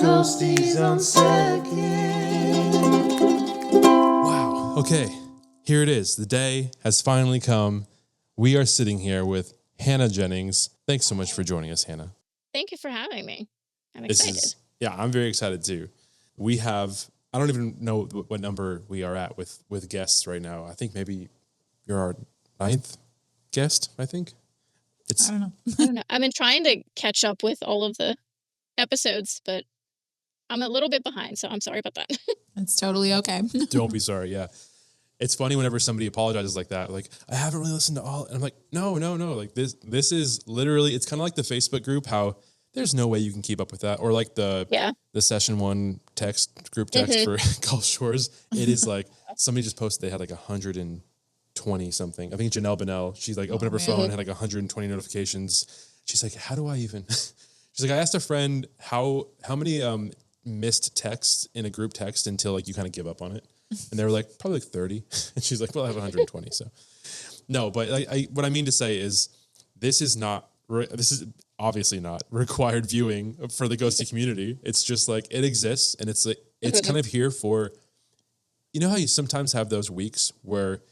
Ghosties on second. Wow. Okay. Here it is. The day has finally come. We are sitting here with Hannah Jennings. Thanks so much for joining us, Hannah. Thank you for having me. I'm excited. I'm very excited too. We have, I don't even know what number we are at with guests right now. I think maybe you're our 9th guest, I think. I don't know. I don't know. I've been trying to catch up with all of the episodes, but I'm a little bit behind, so I'm sorry about that. It's totally okay. Don't be sorry. Yeah. It's funny whenever somebody apologizes like that. Like, I haven't really listened to all. And I'm like, no. Like this is literally, it's kind of like the Facebook group, how there's no way you can keep up with that. Or like the session 1 group text for Gulf Shores. It is like, somebody just posted, they had like 120 something. I think Janelle Bennell, she's like opened up her phone and had like 120 notifications. She's like, how do I even, she's like, I asked a friend how many missed texts in a group text until like you kind of give up on it. And they were like, probably like 30. And she's like, well, I have 120. So no, but what I mean to say is this is obviously not required viewing for the Ghostie community. It's just like, it exists. And it's like, it's kind of here for, you know how you sometimes have those weeks where,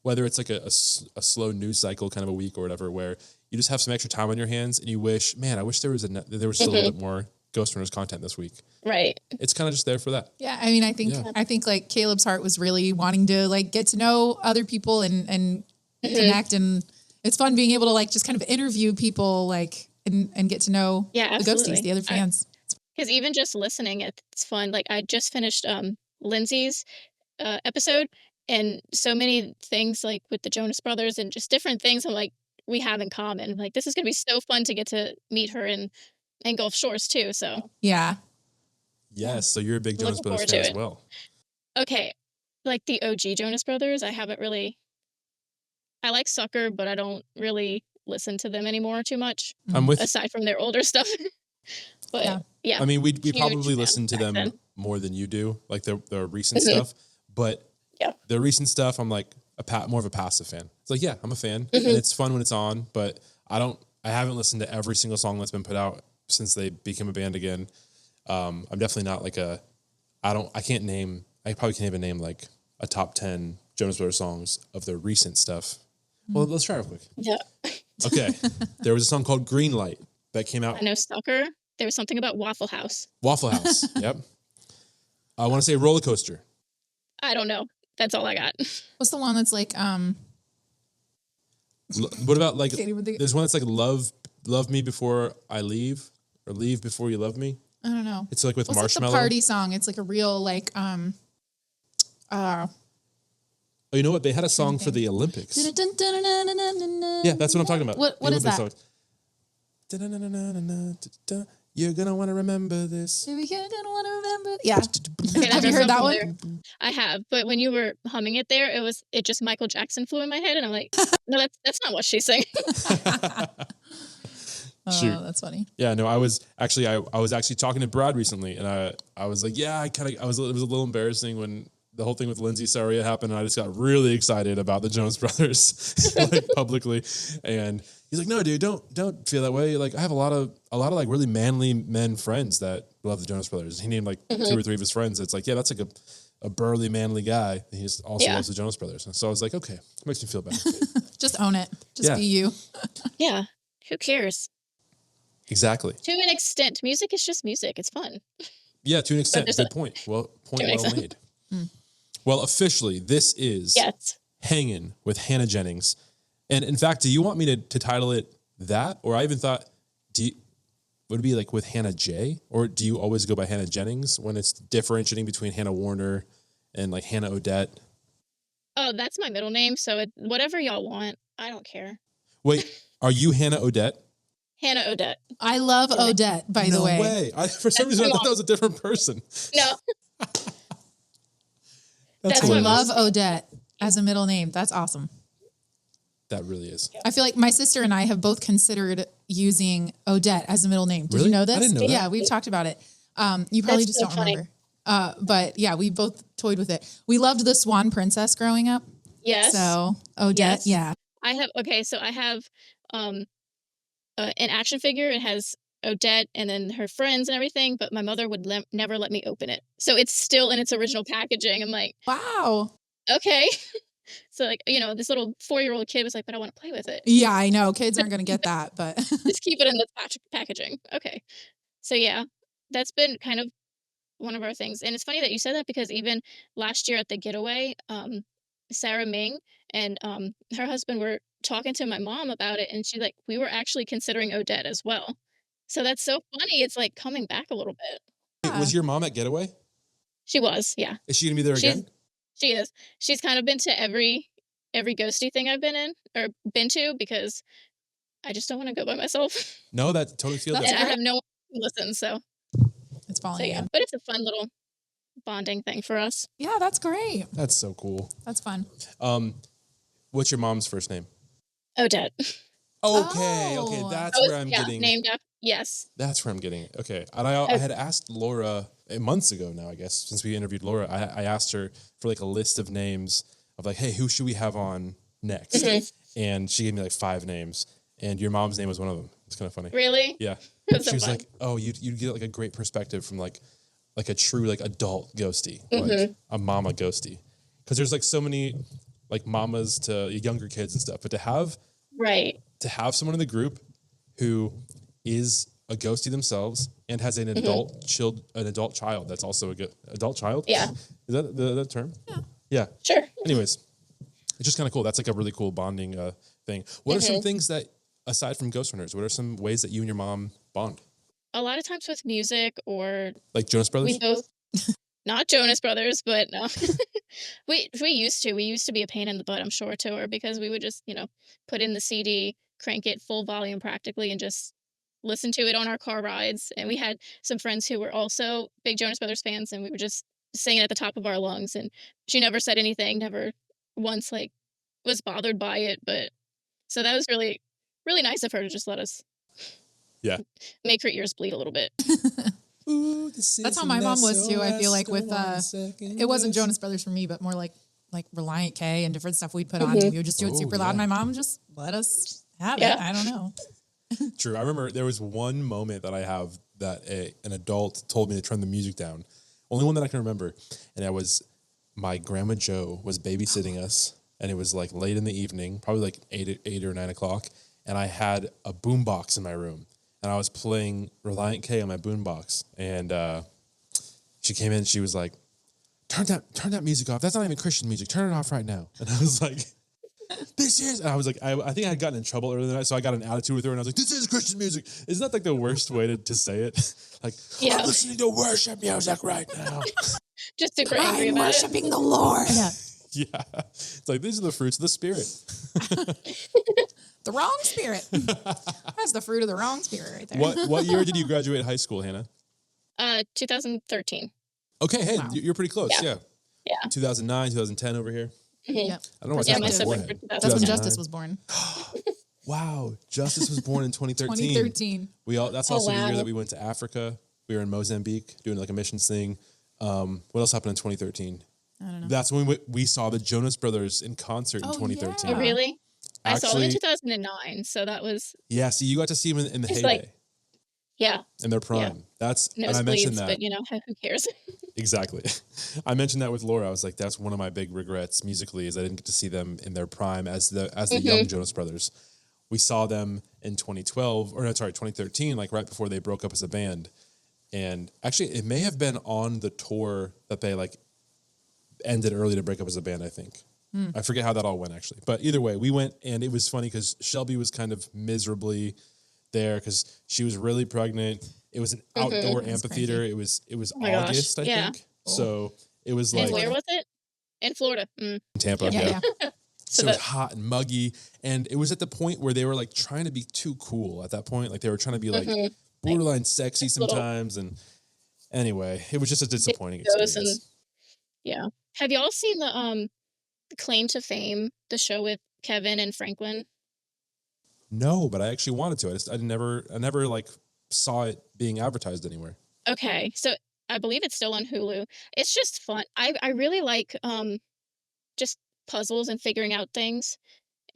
whether it's like a slow news cycle kind of a week or whatever, where you just have some extra time on your hands and you wish, man, I wish there was still a little bit more Ghost Runners content this week. Right. It's kind of just there for that. Yeah. I mean, I think like Caleb's heart was really wanting to like get to know other people and connect. And it's fun being able to like just kind of interview people like and get to know the Ghosties, the other fans. Because even just listening, it's fun. Like I just finished Lindsay's episode, and so many things like with the Jonas Brothers and just different things I'm like, we have in common. Like this is going to be so fun to get to meet her and Gulf Shores too. So yeah. Yes. So you're a big Jonas Brothers fan as well. Okay. Like the OG Jonas Brothers, I like Sucker, but I don't really listen to them anymore too much. Aside from their older stuff. But yeah. I mean, we probably listen to them more than you do, like the recent stuff. But the recent stuff, I'm like more of a passive fan. It's like, yeah, I'm a fan, and it's fun when it's on. But I haven't listened to every single song that's been put out since they became a band again. I'm definitely not like I probably can't even name like a top 10 Jonas Brothers songs of their recent stuff. Well, let's try real quick. Yeah. Okay. There was a song called Green Light that came out. I know Stalker. There was something about Waffle House. Waffle House. Yep. I want to say Roller Coaster. I don't know. That's all I got. What's the one that's like, what about like, there's one that's like love me before I leave, or leave before you love me. I don't know. It's like with What's Marshmello. Like the party song. It's like a real like, oh, you know what? They had a song for the Olympics. Yeah, that's what I'm talking about. What is that? Songs. You're gonna want to remember this. You're gonna want to remember. Yeah. Okay, have you heard that one? I have, but when you were humming it there, it just Michael Jackson flew in my head, and I'm like, no, that's not what she's saying. Shoot. Oh, that's funny. Yeah, no, I was actually talking to Brad recently, and I was like, yeah, it was a little embarrassing when the whole thing with Lindsay Saria happened, and I just got really excited about the Jonas Brothers like publicly. And he's like, no, dude, don't feel that way. Like I have a lot of like really manly men friends that love the Jonas Brothers. He named like 2 or 3 of his friends. It's like, yeah, that's like a burly, manly guy. He just also loves the Jonas Brothers. And so I was like, okay, it makes me feel better. Just own it. Just be you. Yeah. Who cares? Exactly. To an extent, music is just music. It's fun. Yeah, to an extent. Good point. Point well made. Well, officially, this is Hangin with Hannah Jennings. And in fact, do you want me to title it that? Or I even thought, would it be like with Hannah J? Or do you always go by Hannah Jennings when it's differentiating between Hannah Warner and like Hannah Odette? Oh, that's my middle name. So whatever y'all want. I don't care. Wait, are you Hannah Odette? Hannah Odette. I love Odette, by the way. No way. For some reason, I thought that was a different person. No. I love Odette as a middle name. That's awesome. That really is. I feel like my sister and I have both considered using Odette as a middle name. Did you know this? I didn't know that. Yeah, we've talked about it. You probably just don't remember. But yeah, we both toyed with it. We loved the Swan Princess growing up. Yes. So Odette, yeah. I have an action figure. It has Odette and then her friends and everything, but my mother would never let me open it. So it's still in its original packaging. I'm like, wow. Okay. So like, this little 4-year-old kid was like, but I want to play with it. Yeah, I know. Kids aren't going to get that, but just keep it in the packaging. Okay. So yeah, that's been kind of one of our things. And it's funny that you said that because even last year at the getaway, Sarah Ming and her husband were talking to my mom about it, and she's like, we were actually considering Odette as well. So that's so funny. It's like coming back a little bit. Wait, was your mom at Getaway? She was, yeah. Is she gonna be there again? She is. She's kind of been to every Ghostie thing I've been in or been to because I just don't want to go by myself. No, that totally feels and I have no one to listen, so it's falling in. But it's a fun little bonding thing for us. Yeah, that's great. That's so cool. That's fun. What's your mom's first name? Odette. Okay, that's where I'm getting named after. Yes, that's where I'm getting it. Okay, and I had asked Laura months ago now, I guess, since we interviewed Laura. I asked her for like a list of names of like, hey, who should we have on next? And she gave me like 5 names, and your mom's name was one of them. It's kind of funny. Really? Yeah. She was like, oh, you'd get like a great perspective from like a true like adult ghostie, like a mama ghostie, because there's like so many like mamas to younger kids and stuff, but to have someone in the group who is a ghostie themselves and has an adult child that's also a good adult child. Yeah. Is that the term? Yeah. Sure. Anyways, it's just kind of cool. That's like a really cool bonding thing. What are some things that, aside from Ghost Runners, what are some ways that you and your mom bond? A lot of times with music or like Jonas Brothers? We both not Jonas Brothers, but no. we used to be a pain in the butt, I'm sure, to her because we would just, put in the CD, crank it full volume practically and just listen to it on our car rides. And we had some friends who were also big Jonas Brothers fans, and we were just singing at the top of our lungs. And she never said anything, never once like was bothered by it. But so that was really, really nice of her to just let us make her ears bleed a little bit. Ooh, that's how my mom was too. I feel like with it wasn't Jonas Brothers for me, but more like Reliant K and different stuff we'd put on. We would just do it super loud. My mom just let us have it. I don't know. True. I remember there was one moment that I have that an adult told me to turn the music down. Only one that I can remember. And that was my grandma Jo was babysitting us, and it was like late in the evening, probably like 8 or 9 o'clock. And I had a boombox in my room, and I was playing Reliant K on my boombox. And she came in, she was like, turn that music off. That's not even Christian music. Turn it off right now. And I was like, this is, and I was like, I think I had gotten in trouble earlier than that, so I got an attitude with her, and I was like, this is Christian music. Isn't that like the worst way to say it? Like, I'm listening to worship music right now. Just super angry about worshiping the Lord. Yeah. It's like, these are the fruits of the Spirit. The wrong spirit. That's the fruit of the wrong spirit right there. What year did you graduate high school, Hannah? 2013. Okay, hey, you're pretty close. Yeah. 2009, 2010 over here. Yeah. I don't know what that's when Justice was born. Wow, Justice was born in 2013. 2013. That's also the year that we went to Africa. We were in Mozambique doing like a missions thing. What else happened in 2013? I don't know. That's when we saw the Jonas Brothers in concert in 2013. Yeah. Oh, really? Actually, I saw them in 2009, so that was... Yeah, see, you got to see them in the heyday. In their prime. Yeah. And I mentioned that. But, who cares? Exactly. I mentioned that with Laura. I was like, that's one of my big regrets musically is I didn't get to see them in their prime as the young Jonas Brothers. We saw them in 2013, like right before they broke up as a band. And actually, it may have been on the tour that they like ended early to break up as a band, I think. I forget how that all went, actually. But either way, we went, and it was funny because Shelby was kind of miserably there because she was really pregnant. It was an outdoor amphitheater. It was August, I think. So it was like... And where was it? In Florida. Tampa, yeah. So it was hot and muggy. And it was at the point where they were like trying to be too cool at that point. Like they were trying to be like borderline sexy sometimes. And anyway, it was just a disappointing experience. Have y'all seen the Claim to Fame, the show with Kevin and Franklin? No, but I actually wanted to. I never like saw it being advertised anywhere. Okay, so I believe it's still on Hulu. It's just fun. I really like just puzzles and figuring out things,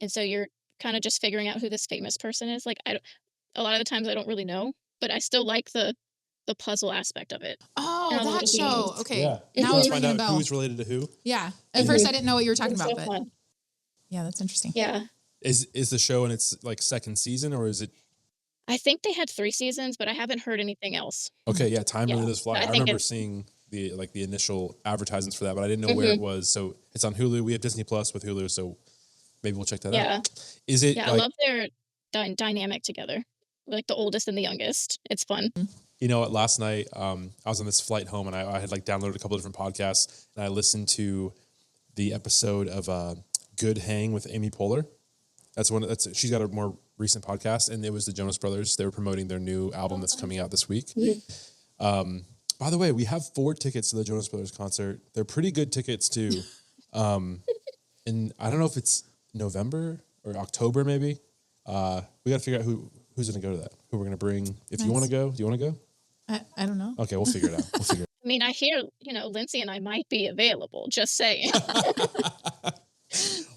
and so you're kind of just figuring out who this famous person is. Like a lot of the times I don't really know, but I still like the puzzle aspect of it. Oh, And all the that little show. games. Okay. Yeah. Now Let's it's find ringing a out bell. who's related to who. Yeah. At first I didn't know what you were talking It's about, so but fun. yeah, that's interesting. Yeah. Is the show in its like second season, or is it? I think they had 3 seasons, but I haven't heard anything else. Okay, yeah, time really Yeah. does fly. I I think remember it's seeing the initial advertisements for that, but I didn't know where it was. So it's on Hulu. We have Disney Plus with Hulu, so maybe we'll check that yeah. out. Is it Yeah, I like, love their dynamic together. Like the oldest and the youngest. It's fun. you know what? Last night, I was on this flight home, and I had like downloaded a couple of different podcasts, and I listened to the episode of Good Hang with Amy Poehler. She's got a more recent podcast, and it was the Jonas Brothers. They were promoting their new album that's coming out this week. By the way, we have 4 tickets to the Jonas Brothers concert. They're pretty good tickets too. And I don't know if it's November or October, maybe. We got to figure out who's going to go to that. Who we're going to bring. If you want to go, do you want to go? I don't know. Okay, we'll figure it out. I mean, I hear, Lindsay and I might be available, just saying.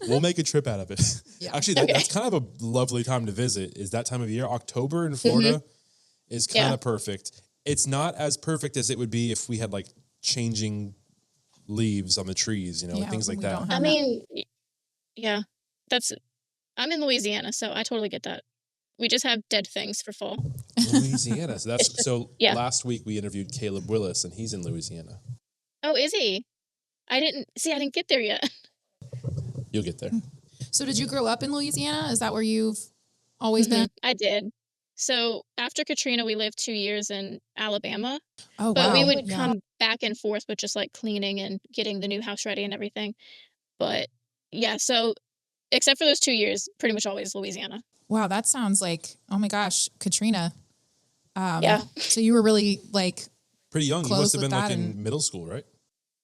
We'll make a trip out of it. Yeah. Actually, that's kind of a lovely time to visit. Is that time of year? October in Florida is kind of perfect. It's not as perfect as it would be if we had like changing leaves on the trees, things like that. I mean, yeah, I'm in Louisiana, so I totally get that. We just have dead things for fall. Louisiana. So Yeah. last week we interviewed Caleb Willis, and he's in Louisiana. Oh, is he? I didn't get there yet. You'll get there. So did you grow up in Louisiana? Is that where you've always been? I did. So after Katrina, we lived 2 years in Alabama. Oh, But wow. we would come back and forth with just like cleaning and getting the new house ready and everything. But yeah, so except for those 2 years, pretty much always Louisiana. Wow, that sounds like, oh my gosh, Katrina. Yeah. So you were really like, Pretty young. You Close must have with been like that in and- middle school, right?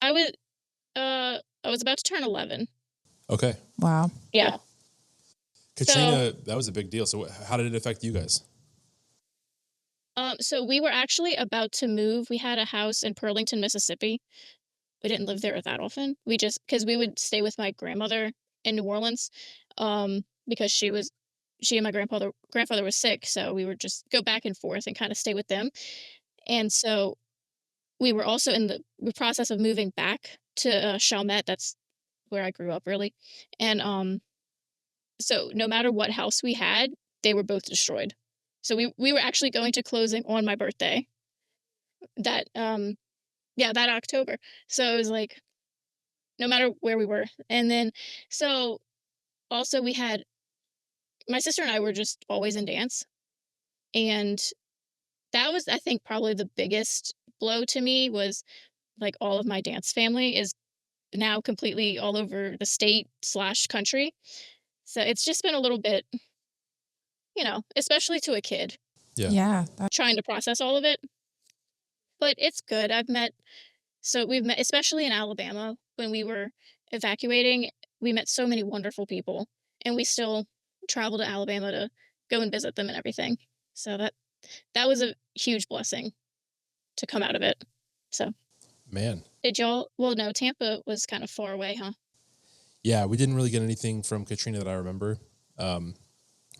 I was about to turn 11. Okay. wow. Yeah. Katrina, that was a big deal. So how did it affect you guys? So we were actually about to move. We had a house in Pearlington, Mississippi. We didn't live there that often. Because we would stay with my grandmother in New Orleans, because she and my grandfather was sick, so we would just go back and forth and kind of stay with them. And so we were also in the process of moving back to Chalmette. That's where I grew up, really. And so no matter what house we had, they were both destroyed. So we were actually going to closing on my birthday. That October. So it was like no matter where we were. And then so also we had my sister and I were just always in dance. And that was, I think, probably the biggest blow to me was like all of my dance family is now completely all over the state/country. So it's just been a little bit, especially to a kid Yeah. trying to process all of it. But it's good. We've met, especially in Alabama, when we were evacuating, we met so many wonderful people, and we still travel to Alabama to go and visit them and everything. So that was a huge blessing to come out of it. So Man. did y'all? Well, no, Tampa was kind of far away, huh? Yeah, we didn't really get anything from Katrina that I remember.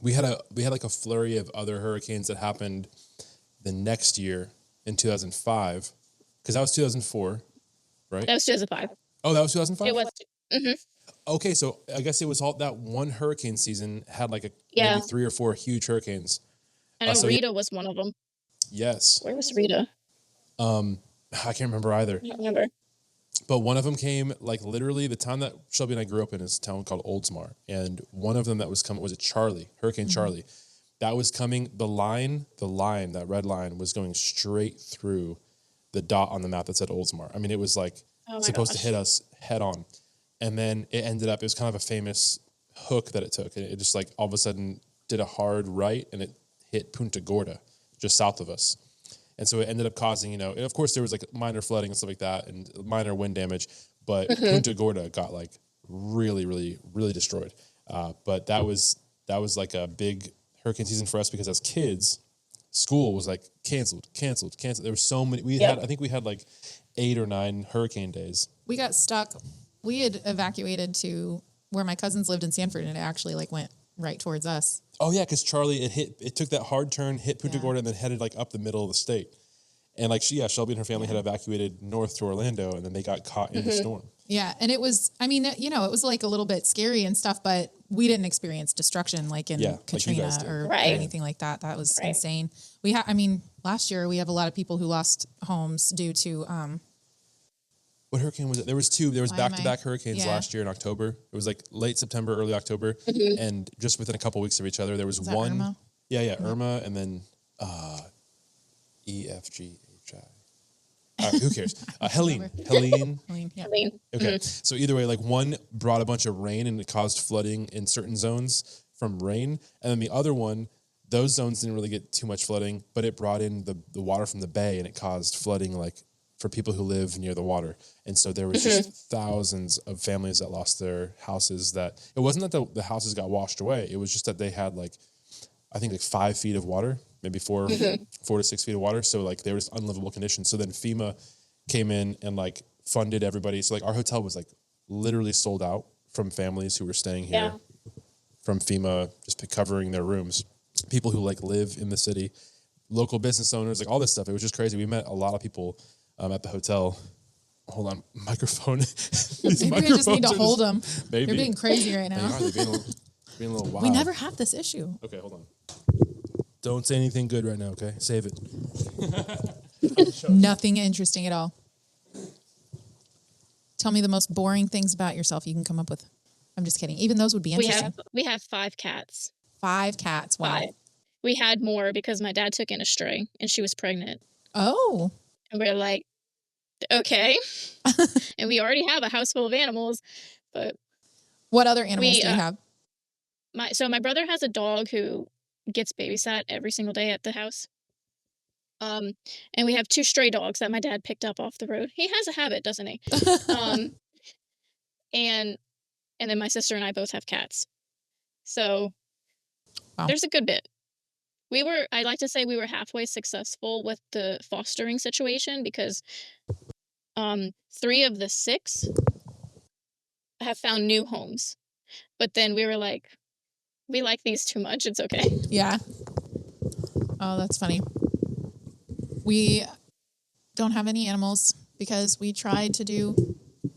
We had like a flurry of other hurricanes that happened the next year in 2005, because that was 2004, right? That was 2005. Oh, that was 2005? It was. Mm-hmm. Okay, so I guess it was all that one hurricane season had like Yeah. maybe 3 or 4 huge hurricanes. I know so Rita was one of them. Yes. Where was Rita? I can't remember either. I don't remember. But one of them came like literally the town that Shelby and I grew up in is a town called Oldsmar. And one of them that was coming was Hurricane Charlie. That was coming, the that red line was going straight through the dot on the map that said Oldsmar. I mean, it was like supposed to hit us head on. And then it was kind of a famous hook that it took. It just like all of a sudden did a hard right and it hit Punta Gorda just south of us. And so it ended up causing, and of course there was like minor flooding and stuff like that and minor wind damage, but Punta Gorda got like really, really, really destroyed. But that was like a big hurricane season for us because as kids, school was like canceled. There were so many. I think we had like 8 or 9 hurricane days. We got stuck. We had evacuated to where my cousins lived in Sanford, and it actually like went right towards us. Oh yeah, because Charlie, it took that hard turn, hit Punta Gorda, and then headed like up the middle of the state. And like Shelby and her family had evacuated north to Orlando, and then they got caught in the storm. Yeah, and it was, I mean, it was like a little bit scary and stuff, but we didn't experience destruction like in Katrina or anything like that. That was insane. Last year we have a lot of people who lost homes due to what hurricane was it? There was two. There was back-to-back hurricanes last year in October. It was like late September, early October, and just within a couple weeks of each other, there was one. Irma? Yeah, Irma, and then EFGHI. Who cares? Helene. Helene, yeah. Helene. Okay, so either way, like one brought a bunch of rain and it caused flooding in certain zones from rain, and then the other one, those zones didn't really get too much flooding, but it brought in the water from the bay and it caused flooding like for people who live near the water. And so there was just thousands of families that lost their houses. That it wasn't that the houses got washed away. It was just that they had like, I think like 5 feet of water, maybe 4 to 6 feet of water. So like they were just unlivable conditions. So then FEMA came in and like funded everybody. So like our hotel was like literally sold out from families who were staying here from FEMA, just covering their rooms. People who like live in the city, local business owners, like all this stuff. It was just crazy. We met a lot of people at the hotel. Hold on, microphone. Maybe we just need to hold them. Maybe. They're being crazy right now. They're being a little wild. We never have this issue. Okay, hold on. Don't say anything good right now, okay? Save it. Nothing interesting at all. Tell me the most boring things about yourself you can come up with. I'm just kidding. Even those would be interesting. We have 5 cats. 5 cats. Wow. 5. We had more because my dad took in a stray and she was pregnant. Oh. And we we're like, okay. And we already have a house full of animals, but what other animals do you have? My brother has a dog who gets babysat every single day at the house. And we have 2 stray dogs that my dad picked up off the road. He has a habit, doesn't he? And then my sister and I both have cats. So there's a good bit. I like to say we were halfway successful with the fostering situation because 3 of the 6 have found new homes. But then we were like, we like these too much. It's okay. Yeah. Oh, that's funny. We don't have any animals because we tried to do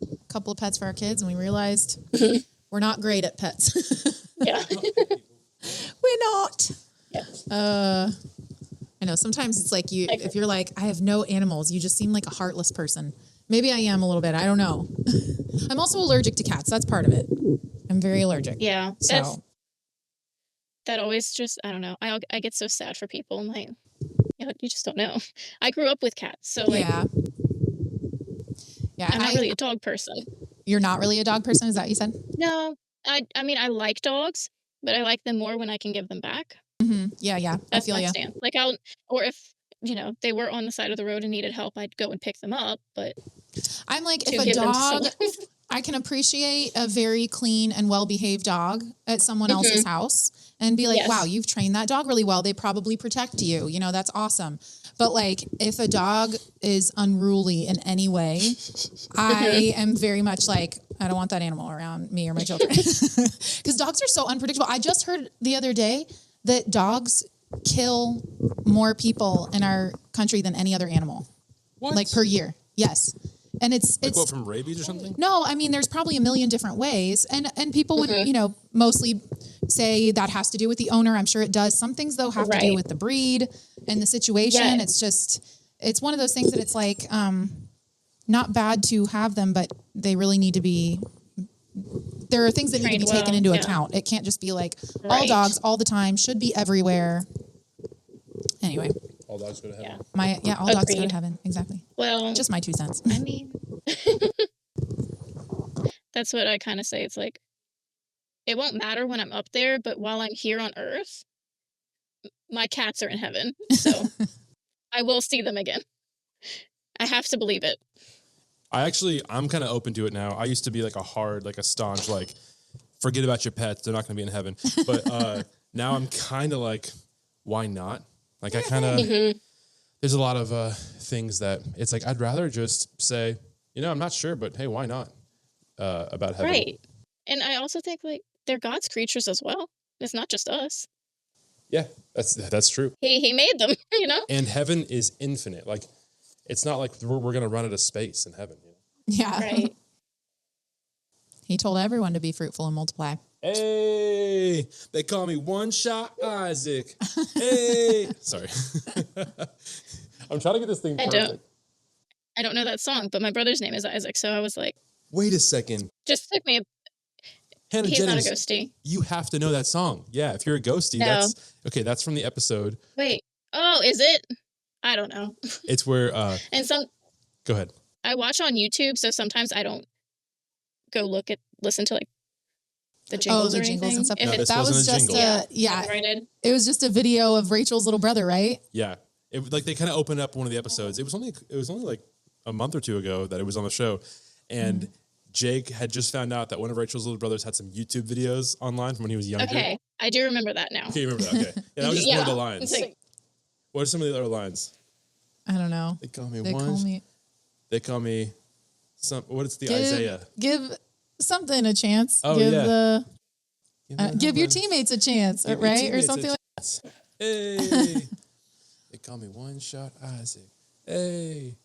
a couple of pets for our kids and we realized we're not great at pets. Yeah. We're not. Yeah. I know sometimes it's like if you're like, I have no animals, you just seem like a heartless person. Maybe I am a little bit. I don't know. I'm also allergic to cats. That's part of it. I'm very allergic. Yeah. So that always just, I don't know. I get so sad for people. I'm like, you just don't know. I grew up with cats. So like, yeah. I'm not really a dog person. You're not really a dog person? Is that what you said? No, I mean, I like dogs, but I like them more when I can give them back. Mm-hmm. Yeah. That's my stand. Like or if, they were on the side of the road and needed help, I'd go and pick them up. But I'm like, if a dog, I can appreciate a very clean and well-behaved dog at someone else's house and be like, wow, you've trained that dog really well. They probably protect you. That's awesome. But like, if a dog is unruly in any way, I am very much like, I don't want that animal around me or my children because dogs are so unpredictable. I just heard the other day that dogs kill more people in our country than any other animal. What? Like per year. Yes. And it's what, from rabies or something? No, I mean, there's probably a million different ways. And people would, mostly say that has to do with the owner. I'm sure it does. Some things though have to do with the breed and the situation. Yes. It's one of those things that it's like, not bad to have them, but they really need to be, there are things that need to be taken into account. It can't just be like all dogs all the time should be everywhere. Anyway. All dogs go to heaven. All dogs go to heaven. Exactly. Well, just my 2 cents. I mean, that's what I kind of say. It's like, it won't matter when I'm up there, but while I'm here on Earth, my cats are in heaven. So I will see them again. I have to believe it. I'm kind of open to it now. I used to be like a staunch, like, forget about your pets. They're not going to be in heaven. But now I'm kind of like, why not? Like I kind of, there's a lot of things that it's like, I'd rather just say, I'm not sure, but hey, why not about heaven? Right. And I also think like they're God's creatures as well. It's not just us. Yeah, that's true. He made them, you know? And heaven is infinite. Like, it's not like we're going to run out of space in heaven. You know? Yeah. Right. He told everyone to be fruitful and multiply. Hey, they call me One Shot Isaac. Hey, sorry. I'm trying to get this thing perfect. I don't know that song, but my brother's name is Isaac, so I was like, wait a second. Just took me. Hannah He's Jennings, not a ghostie. You have to know that song. Yeah, if you're a ghostie, No. that's from the episode. Wait. Oh, is it? I don't know. It's where and go ahead. I watch on YouTube, so sometimes I don't go listen to like the jingles or anything. And stuff. No, this that wasn't was a just jingle. It was just a video of Rachel's little brother, right? Yeah. Like they kind of opened up one of the episodes. It was only like a month or two ago that it was on the show. And Jake had just found out that one of Rachel's little brothers had some YouTube videos online from when he was younger. Okay. I do remember that now. Okay, you remember that. Okay. Yeah, that was just one of the lines. Like, what are some of the other lines? I don't know. They call me what is the Isaiah? Give something a chance. Oh, give your teammates a chance, right? Or something like that. Hey. They call me One Shot Isaac. Hey.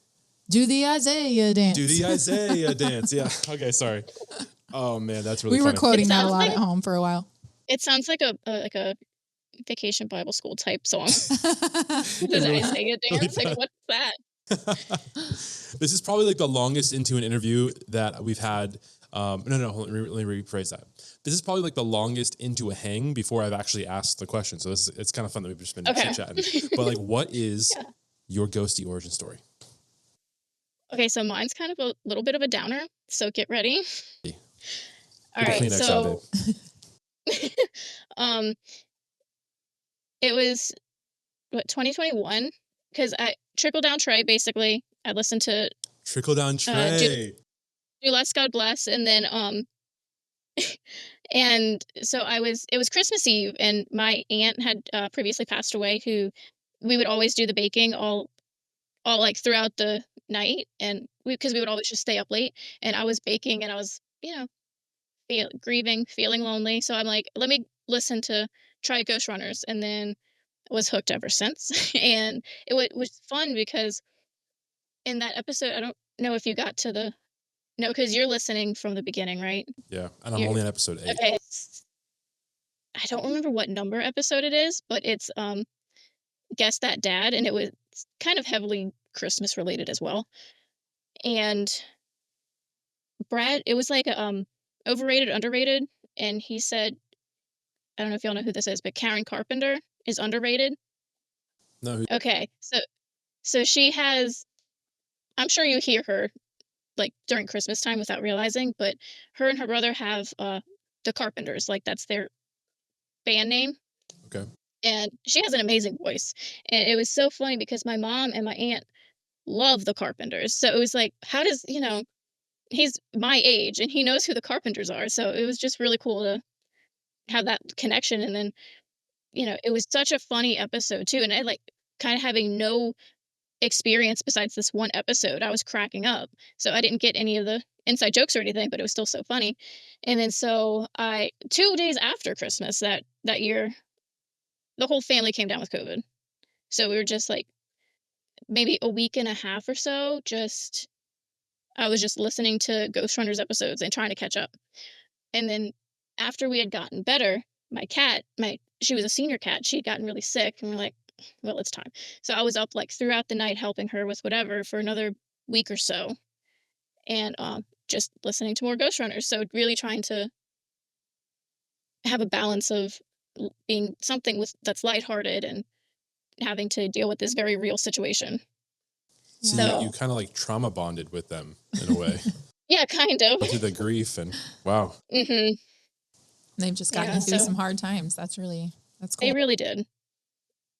Do the Isaiah dance. Do the Isaiah dance. Yeah. Okay, sorry. Oh man, that's really funny. We were quoting that a lot like, at home for a while. It sounds like a Vacation Bible School type song. Does Isaiah dance? Like, what's that? This is probably like the longest into an interview that we've had. Let me rephrase that. This is probably like the longest into a hang before I've actually asked the question. So it's kind of fun that we've just been chit-chatting. But like, what is your ghostie origin story? Okay, so mine's kind of a little bit of a downer, so get ready. All right, so it was 2021 because I Trickle Down Trey basically. I listened to Trickle Down Trey. Do Less God Bless, and then and so it was Christmas Eve, and my aunt had previously passed away, who we would always do the baking all like throughout the night, and because we would always just stay up late, and I was baking, and I was grieving, feeling lonely, so I'm like, let me try Ghost Runners, and then was hooked ever since. And it was fun because in that episode, I don't know if you got to because you're listening from the beginning, right? Yeah, and I'm only on episode 8. Okay, I don't remember what number episode it is, but it's Guess That Dad, and it was kind of heavily Christmas related as well. And Brad, it was like overrated, underrated, and he said, I don't know if y'all know who this is, but Karen Carpenter is underrated. No. Okay, so she has, I'm sure you hear her like during Christmas time without realizing, but her and her brother have the Carpenters, like that's their band name. Okay. And she has an amazing voice. And it was so funny because my mom and my aunt love the Carpenters. So it was like, how does, he's my age and he knows who the Carpenters are. So it was just really cool to have that connection. And then, it was such a funny episode too. And I like kind of having no experience besides this one episode, I was cracking up. So I didn't get any of the inside jokes or anything, but it was still so funny. And then so 2 days after Christmas that year, the whole family came down with COVID. So we were just like maybe a week and a half or so, I was just listening to Ghost Runners episodes and trying to catch up. And then after we had gotten better, my cat, she was a senior cat. She had gotten really sick, and we're like, well, it's time. So I was up like throughout the night helping her with whatever for another week or so, and just listening to more Ghost Runners. So really trying to have a balance of being something that's lighthearted and having to deal with this very real situation. So you kind of like trauma bonded with them in a way. Yeah, kind of. Through the grief and wow. Mm-hmm. They've just gotten through some hard times. That's cool. They really did.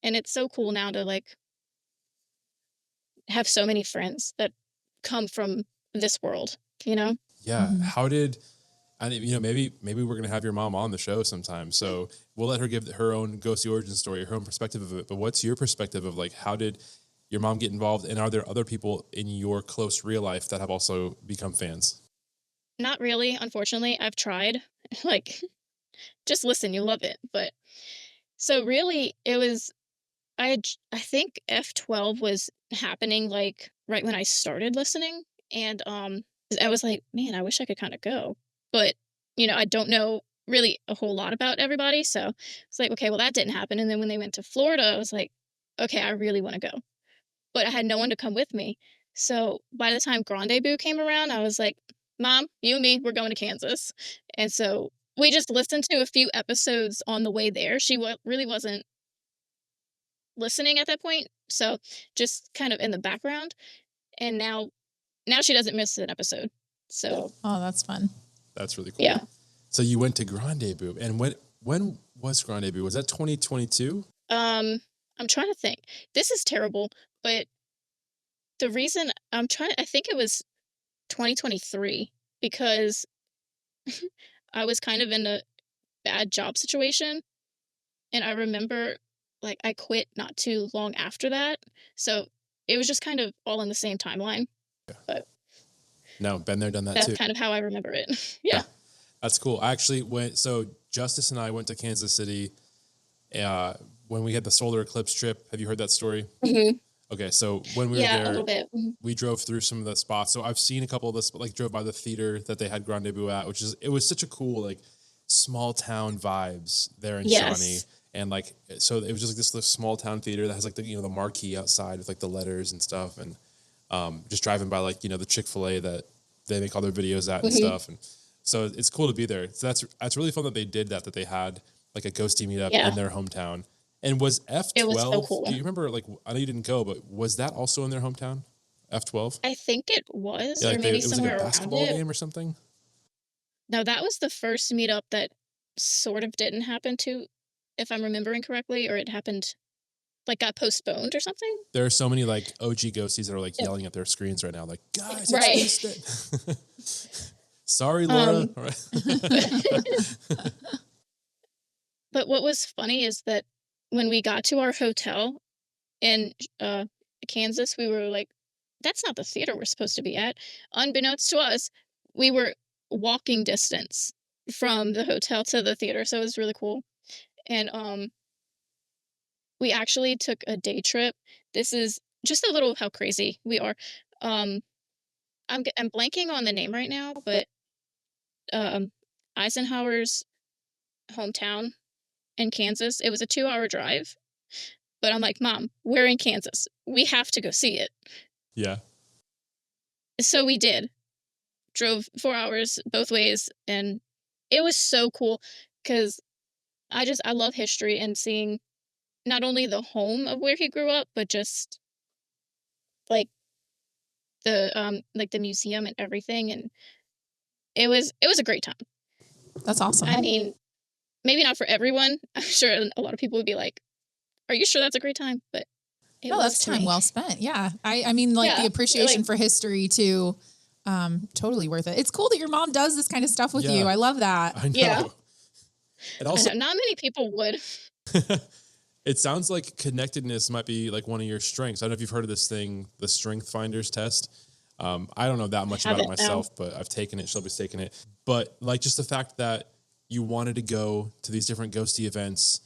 And it's so cool now to like have so many friends that come from this world, Yeah. Mm-hmm. How did, maybe we're going to have your mom on the show sometime. So we'll let her give her own ghostie origin story, her own perspective of it. But what's your perspective of like, how did your mom get involved? And are there other people in your close real life that have also become fans? Not really. Unfortunately, I've tried like just listen, you'll love it. But so really, it was I think F12 was happening like right when I started listening, and I was like, man, I wish I could kind of go, but I don't know really a whole lot about everybody, so it's like, okay, well that didn't happen. And then when they went to Florida, I was like, okay, I really want to go, but I had no one to come with me. So by the time Grande Boo came around, I was like, Mom, you and me, we're going to Kansas. And so we just listened to a few episodes on the way there. She really wasn't listening at that point, so just kind of in the background. And now she doesn't miss an episode. So Oh, that's fun. That's really cool. yeah. So you went to Grande Boo, and when was Grande Boo? Was that 2022? I'm trying to think. This is terrible, but the reason I think it was 2023 because I was kind of in a bad job situation, and I remember like I quit not too long after that. So it was just kind of all in the same timeline. But No, been there, done that that's too. kind of how I remember it. Yeah. That's cool. I actually went. So Justice and I went to Kansas City when we had the solar eclipse trip. Have you heard that story? Mm-hmm. Okay, so when we Yeah, were a there, little bit. Mhm. we drove through some of the spots. So I've seen a couple of this, like drove by the theater that they had Grande Boo at, it was such a cool like small town vibes there in Shawnee. Yes. And like, so it was just like this small town theater that has like the marquee outside with like the letters and stuff. And just driving by like, the Chick-fil-A that they make all their videos at and Mm-hmm. stuff. And so it's cool to be there. So that's really fun that they did that they had like a Ghostie meetup Yeah. in their hometown. And was F12, It was so cool. do you remember, like, I know you didn't go, but was that also in their hometown? F12? I think it was, Yeah, or like maybe it was like somewhere a around basketball it. game or something? No, that was the first meetup that sort of didn't happen to, if I'm remembering correctly, or it happened, like got postponed or something. There are so many like OG ghosties that are like Yeah. yelling at their screens right now, like, guys, Right. it's Tuesday. Sorry, Laura. All right. But what was funny is that when we got to our hotel in Kansas, we were like, that's not the theater we're supposed to be at. Unbeknownst to us, we were walking distance from the hotel to the theater, so it was really cool. And we actually took a day trip. This is just a little how crazy we are. Um, I'm blanking on the name right now, but Eisenhower's hometown in Kansas. It was a 2-hour drive, but I'm like, Mom, we're in Kansas. We have to go see it. Yeah. So we did. Drove 4 hours both ways, and it was so cool because I love history and seeing not only the home of where he grew up, but just like the museum and everything. And it was a great time. That's awesome. I mean, maybe not for everyone. I'm sure a lot of people would be like, "Are you sure that's a great time?" But it No, was that's to time me. well spent. Yeah. I mean, like Yeah, the appreciation like- for history too. Totally worth it. It's cool that your mom does this kind of stuff with Yeah. you. I love that. I know. Yeah. It I also, know, not many people would. it sounds like connectedness might be like one of your strengths. I don't know if you've heard of this thing, the Strength Finders test. I don't know that much about it Haven't, no. myself, but I've taken it. Shelby's taken it. But like just the fact that you wanted to go to these different ghosty events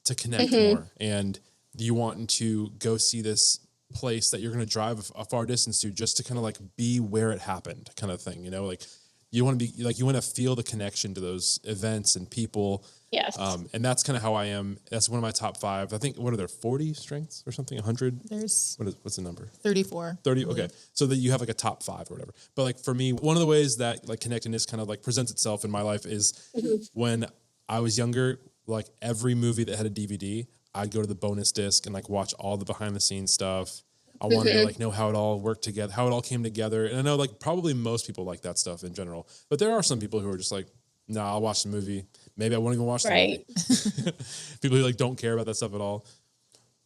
to connect more, and you wanting to go see this place that you're going to drive a far distance to just to kind of like be where it happened kind of thing, like you want to be like, you want to feel the connection to those events and people. Yes. And that's kind of how I am. That's one of my top 5. I think, what are there, 40 strengths or something? 100? There's What's the number? 34. 30. Okay. So that you have like a top 5 or whatever. But like for me, one of the ways that like connectedness kind of like presents itself in my life is when I was younger, like every movie that had a DVD, I'd go to the bonus disc and like watch all the behind the scenes stuff. I wanted to like know how it all worked together, how it all came together. And I know like probably most people like that stuff in general, but there are some people who are just like, no, I'll watch the movie. Maybe I won't even watch the Right. movie. People who like don't care about that stuff at all.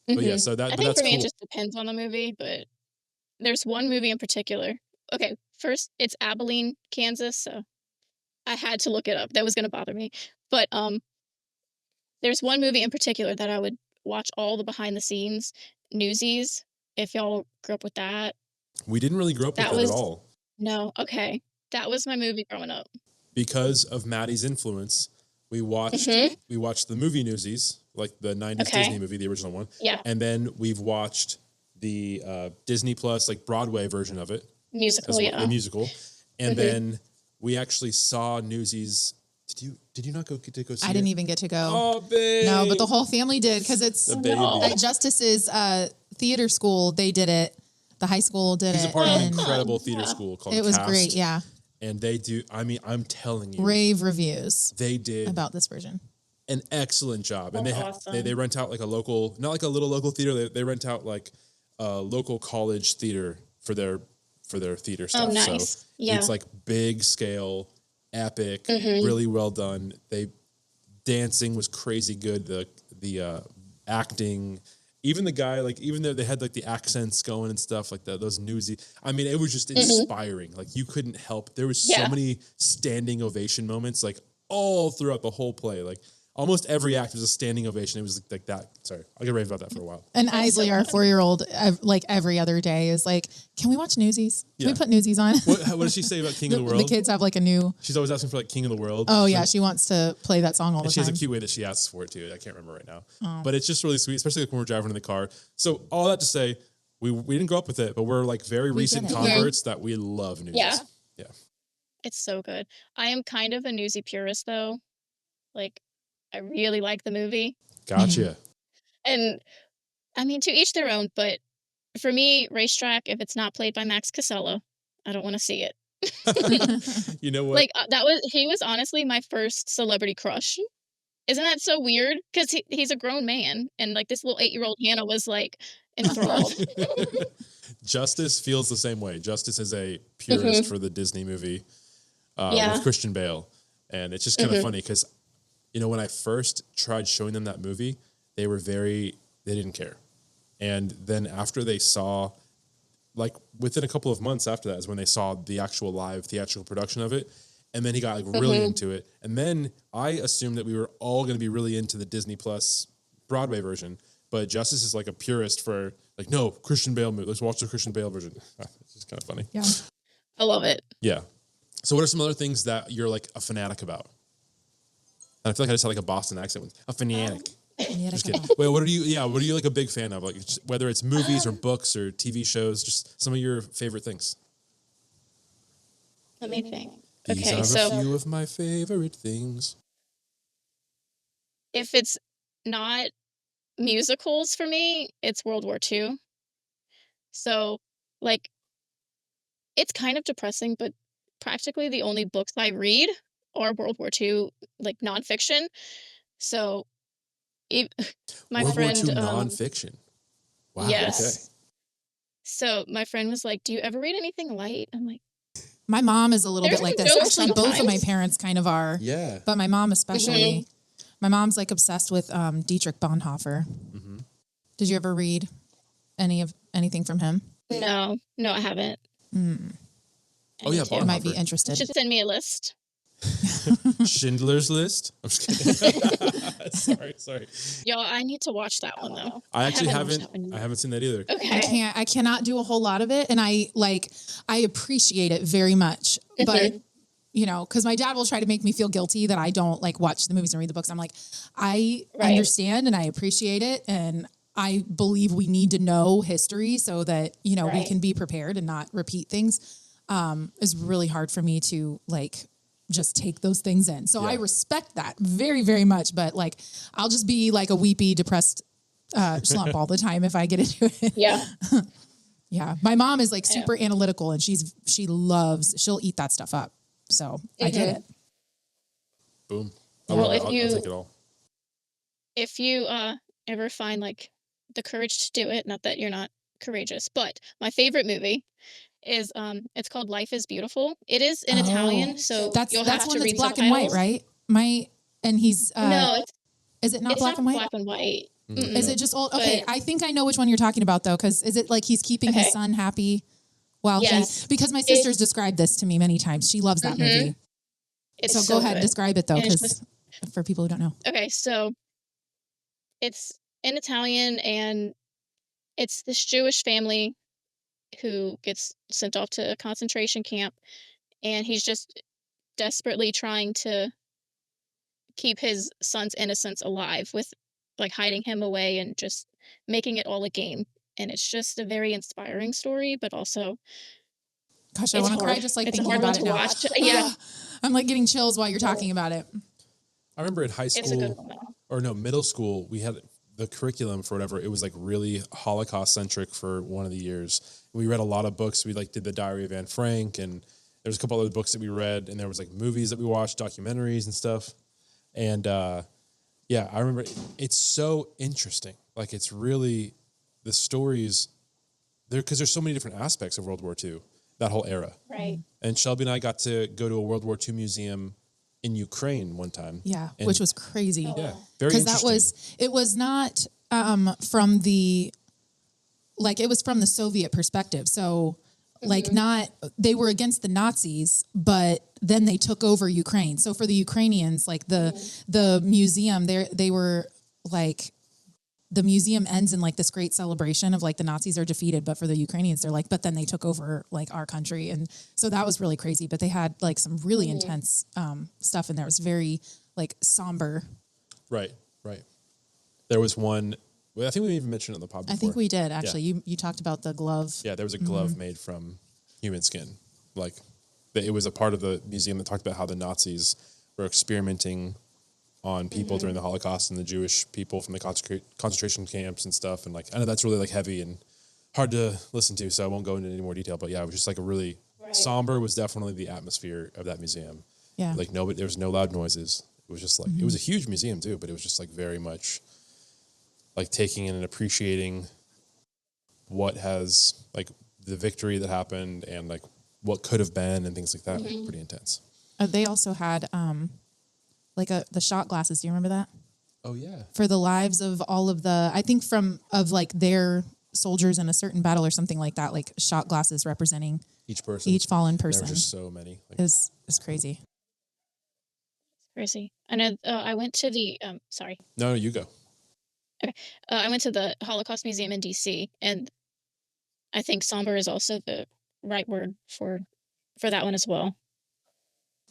But yeah, so I but think that's for me cool. it just depends on the movie, but there's one movie in particular. Okay, first it's Abilene, Kansas, so I had to look it up. That was going to bother me. But there's one movie in particular that I would watch all the behind the scenes newsies. If y'all grew up with that. We didn't really grow up with That that was- at all. No, okay. That was my movie growing up. Because of Maddie's influence, we watched the movie Newsies, like the 90s Disney movie, the original one. Yeah. And then we've watched the Disney Plus, like Broadway version of it. Musical, the musical. And then we actually saw Newsies. Did you not go see it? I didn't even get to go. Oh, babe. No, but the whole family did because it's at Justice's theater school. They did it. The high school did it. He's a part of an incredible theater school called It was Cast. great, yeah. And they do, I mean, I'm telling you. Rave reviews. They did. About this version. An excellent job. And Awesome. they rent out like a local, not like a little local theater. They rent out like a local college theater for their theater stuff. Oh, nice. So yeah. it's like big scale, epic, really well done. Dancing was crazy good. The acting, even the guy, like, even though they had like the accents going and stuff like that, those newsy, I mean, it was just inspiring. Like you couldn't help. There was so many standing ovation moments, like all throughout the whole play. Like almost every act was a standing ovation. It was like that. Sorry, I'll get raved about that for a while. And Isley, our 4-year-old, like every other day is like, can we watch Newsies? Can we put Newsies on? What does she say about King of the World? The kids have like a new... She's always asking for like King of the World. Oh yeah, she wants to play that song all the She time. has a cute way that she asks for it too. I can't remember right now. But it's just really sweet, especially like when we're driving in the car. So all that to say, we didn't grow up with it, but we're like very recent converts that we love Newsies. Yeah. It's so good. I am kind of a Newsy purist though. Like, I really like the movie. Gotcha. And I mean, to each their own, but for me, Racetrack, if it's not played by Max Casella, I don't want to see it. You know what? Like, he was honestly my first celebrity crush. Isn't that so weird? Because he's a grown man, and like this little 8-year-old Hannah was like enthralled. Justice feels the same way. Justice is a purist for the Disney movie with Christian Bale. And it's just kind of funny because, you know, when I first tried showing them that movie, they didn't care. And then after they saw, like within a couple of months after that is when they saw the actual live theatrical production of it. And then he got like really into it. And then I assumed that we were all going to be really into the Disney Plus Broadway version. But Justice is like a purist for like, no, Christian Bale movie. Let's watch the Christian Bale version. It's just kind of funny. Yeah. I love it. Yeah. So what are some other things that you're like a fanatic about? And I feel like I just had like a Boston accent. A fanatic. Just kidding. Wait, what are you like a big fan of? Like whether it's movies or books or TV shows, just some of your favorite things. Let me think. These are a few of my favorite things. If it's not musicals for me, it's World War II. So, like, it's kind of depressing, but practically the only books I read are World War II, like, nonfiction. So, my World friend... War II nonfiction? Wow, yes. Okay. So, my friend was like, do you ever read anything light? I'm like... My mom is a little bit like this. Actually, both of my sometimes. parents kind of are. Yeah. But my mom especially. My mom's like obsessed with Dietrich Bonhoeffer. Mm-hmm. Did you ever read anything from him? No, I haven't. Oh yeah, You might be Bonhoeffer. interested. You should send me a list. Schindler's List? I'm just kidding. Sorry. Yo, I need to watch that one though. I actually haven't watched haven't. that one I yet. haven't seen that either. Okay. I cannot do a whole lot of it, and I appreciate it very much. But you know, because my dad will try to make me feel guilty that I don't like watch the movies and read the books. I'm like, I understand and I appreciate it, and I believe we need to know history so that you know we can be prepared and not repeat things. Is really hard for me to like just take those things in. So I respect that very, very much. But like, I'll just be like a weepy, depressed slump all the time if I get into it. Yeah. Yeah. My mom is like super analytical and she'll eat that stuff up. So I get it. Boom. Well, I'll take it all. If you ever find like the courage to do it, not that you're not courageous, but my favorite movie is it's called Life is Beautiful. It is in Italian, so that's you'll have one to that's read black and white, subtitles. right? He's No, is it not it's black not and white? black and white. Is it just old? Okay, But- I think I know which one you're talking about though, because is it like he's keeping his son happy while because my sister's described this to me many times. She loves that movie. It's So go ahead, good. describe it though, And it's because for people who don't know. Okay, so it's in Italian, and it's this Jewish family who gets sent off to a concentration camp, and he's just desperately trying to keep his son's innocence alive with like hiding him away and just making it all a game. And it's just a very inspiring story, but also gosh, I want to cry just like it's a thinking hard about one it to now. watch. Yeah. I'm like getting chills while you're talking about it. I remember in high It's a good school, one. or no, middle school, we had the curriculum for whatever. It was like really Holocaust centric for one of the years. We read a lot of books. We like did the Diary of Anne Frank, and there's a couple other books that we read, and there was like movies that we watched, documentaries and stuff. And yeah, I remember it's so interesting. Like it's really the stories there because there's so many different aspects of World War II, that whole era. Right. And Shelby and I got to go to a World War II museum in Ukraine one time. Yeah, And which was crazy. yeah, very Because interesting. it was not from the, like, it was from the Soviet perspective. So, like, they were against the Nazis, but then they took over Ukraine. So for the Ukrainians, like the museum, they were like, the museum ends in like this great celebration of like the Nazis are defeated, but for the Ukrainians, they're like, but then they took over like our country. And so that was really crazy, but they had like some really intense stuff in there. It was very like somber. Right. There was one, I think we even mentioned it on the pod before. I think we did actually. Yeah. You talked about the glove. Yeah, there was a glove made from human skin. Like it was a part of the museum that talked about how the Nazis were experimenting on people during the Holocaust and the Jewish people from the concentration camps and stuff. And like, I know that's really like heavy and hard to listen to, so I won't go into any more detail, but yeah, it was just like a really somber was definitely the atmosphere of that museum. Yeah. Like there was no loud noises. It was just like, it was a huge museum too, but it was just like very much like taking in and appreciating what has like the victory that happened and like what could have been and things like that. Pretty intense. They also had like the shot glasses. Do you remember that? Oh yeah. For the lives of all of the, I think of like their soldiers in a certain battle or something like that, like shot glasses representing Each person. each fallen There person. were just so many. Like, is crazy. Crazy. And I went to the sorry. no, you go. Okay. I went to the Holocaust Museum in DC, and I think somber is also the right word for that one as well.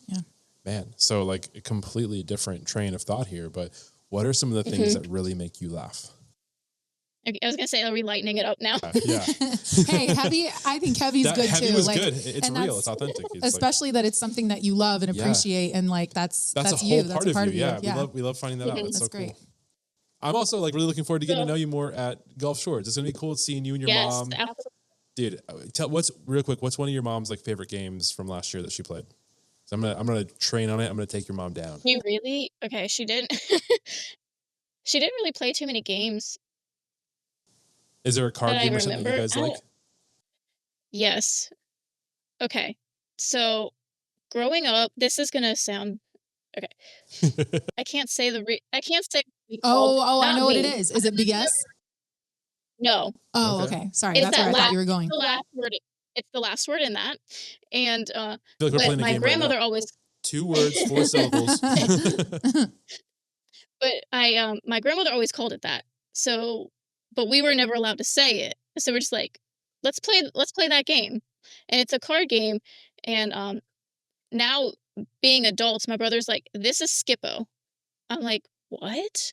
Yeah. Man, so like a completely different train of thought here, but what are some of the things that really make you laugh? Okay, I was gonna say, are we lightening it up now? Yeah. Hey, Heavy, I think Heavy's That good Heavy too. was like, good. It's and real. It's authentic. It's especially that it's something that you love and Yeah. appreciate, and like that's a you. whole That's a part of you. Yeah, we love finding that out. It's That's so great. cool. I'm also like really looking forward to getting to know you more at Gulf Shores. It's gonna be cool seeing you and your Yes, mom. absolutely. Dude, what's one of your mom's like favorite games from last year that she played? So I'm gonna train on it. I'm gonna take your mom down. You really? Okay, she didn't. She didn't really play too many games. Is there a card That I game or something you remember. guys like? Yes. Okay. So, growing up, this is gonna sound okay. I can't say I can't say. Oh, I Not know what me. it is. Is it BS? No, Oh, Okay. okay. Sorry, It's that's where I that thought you were going. the last word. It's the last word in that, and I feel like we're but playing a my game right grandmother now. always. 2 words, 4 syllables. But my grandmother always called it that. So, but we were never allowed to say it. So we're just like, let's play that game, and it's a card game. And now being adults, my brother's like, this is Skippo. I'm like, what?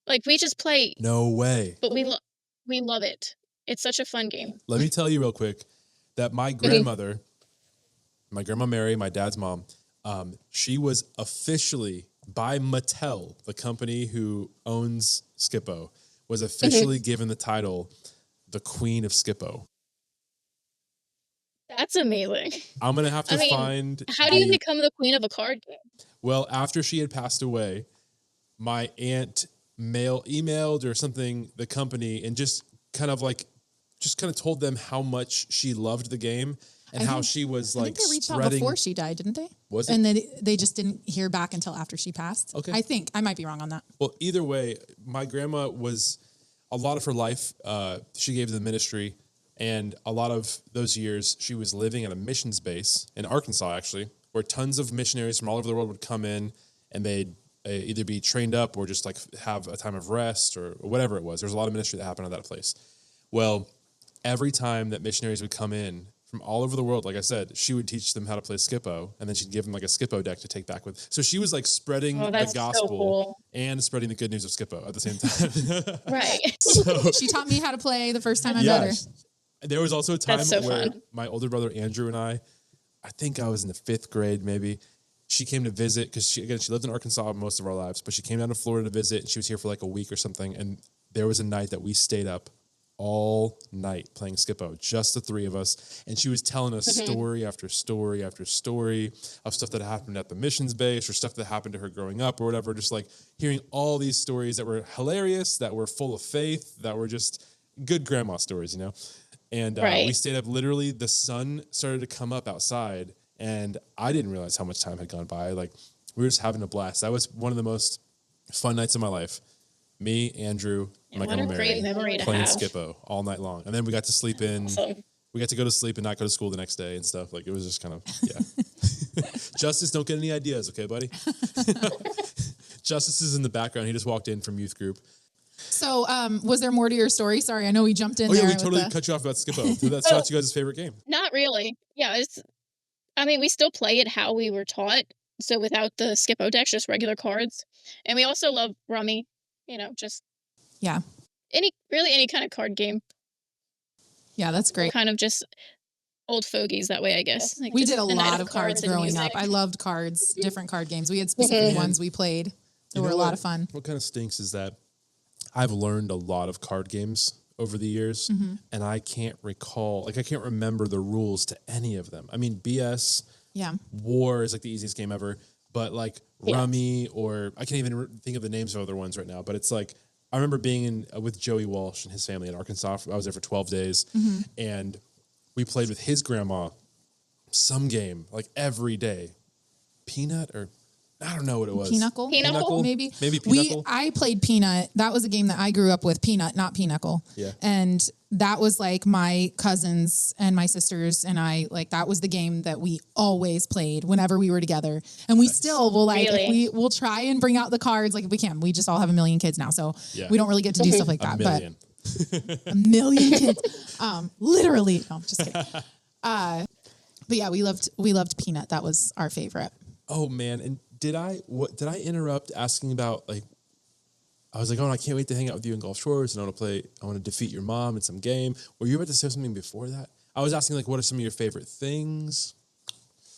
Like we just play, No way. but we love it. It's such a fun game. Let me tell you real quick that my grandmother, my grandma Mary, my dad's mom, she was officially by Mattel, the company who owns Skippo, was officially given the title the Queen of Skippo. That's amazing. I'm gonna have to I mean, find. How do you become the queen of a card game? Well, after she had passed away, my aunt emailed or something the company and just kind of told them how much she loved the game and how she was I like think they reached out spreading. before she died, didn't they? Was it? And then they just didn't hear back until after she passed. Okay. I think I might be wrong on that. Well, either way, my grandma was a lot of her life. She gave to the ministry, and a lot of those years she was living at a missions base in Arkansas, actually, where tons of missionaries from all over the world would come in, and they'd either be trained up or just like have a time of rest or whatever it was. There's a lot of ministry that happened at that place. Well, every time that missionaries would come in from all over the world. Like I said, she would teach them how to play Skippo, and then she'd give them like a Skippo deck to take back with. So she was like spreading the gospel cool. and spreading the good news of Skippo at the same time. Right. So, She taught me how to play the first time I met her. There was also a time where fun. my older brother Andrew and I think I was in the 5th grade maybe. She came to visit because she lived in Arkansas most of our lives, but she came down to Florida to visit, and she was here for like a week or something. And there was a night that we stayed up all night playing Skippo, just the 3 of us. And she was telling us story after story after story of stuff that happened at the missions base or stuff that happened to her growing up or whatever. Just like hearing all these stories that were hilarious, that were full of faith, that were just good grandma stories, you know? And we stayed up, literally the sun started to come up outside, and I didn't realize how much time had gone by. Like, we were just having a blast. That was one of the most fun nights of my life. Me, Andrew, and my girl Mary playing Skippo all night long. And then we got to sleep in. Awesome. We got to go to sleep and not go to school the next day and stuff. Like, it was just kind of, Justice, don't get any ideas, okay, buddy? Justice is in the background. He just walked in from youth group. So, was there more to your story? Sorry, I know we jumped in there. there. We totally cut you off about Skippo. That's not you guys' favorite game. Not really. Yeah, we still play it how we were taught. So without the Skippo decks, just regular cards. And we also love Rummy, just any kind of card game. Yeah, that's great. Kind of just old fogies that way, I guess. Like we did a lot of cards growing up. I loved cards, different card games. We had specific ones we played. They were a lot of fun. What kind of stinks is that I've learned a lot of card games over the years, and I can't recall, I can't remember the rules to any of them. I mean, BS, War is like the easiest game ever, but like Rummy, or I can't even think of the names of other ones right now, but it's like, I remember being with Joey Walsh and his family in Arkansas. I was there for 12 days, and we played with his grandma some game, like every day. Peanut, or I don't know what it was. Pinochle? Maybe Pinochle. I played Peanut. That was a game that I grew up with. Peanut, not Pinochle. Yeah. And that was like my cousins and my sisters and I, like, that was the game that we always played whenever we were together. And we still will, like, if we'll try and bring out the cards, like, if we can. We just all have a million kids now, so we don't really get to do stuff like that. But a million kids. Literally. No, I'm just kidding. But yeah, we loved Peanut. That was our favorite. Oh man. And did I interrupt asking about, like, I was like, oh, I can't wait to hang out with you in Gulf Shores, and I want to defeat your mom in some game. Were you about to say something before that? I was asking, like, what are some of your favorite things?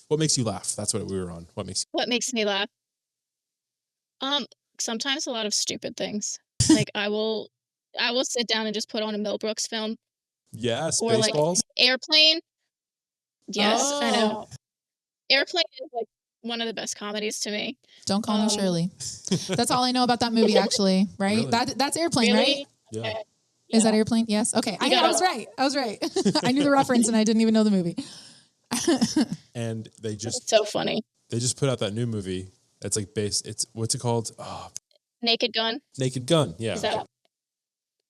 What makes you laugh? That's what we were on. What makes me laugh? Sometimes a lot of stupid things. Like, I will sit down and just put on a Mel Brooks film. Yeah, Spaceballs. Or like Airplane. Yes, I know. Airplane is like one of the best comedies to me. Don't Call Me Shirley. That's all I know about that movie, actually, right? Really? That's Airplane, right? Yeah. Okay. Is that Airplane? Yes. Okay. I was right. I knew the reference and I didn't even know the movie. And they just... It's so funny. They just put out that new movie. It's like what's it called? Oh. Naked Gun. Naked Gun, yeah.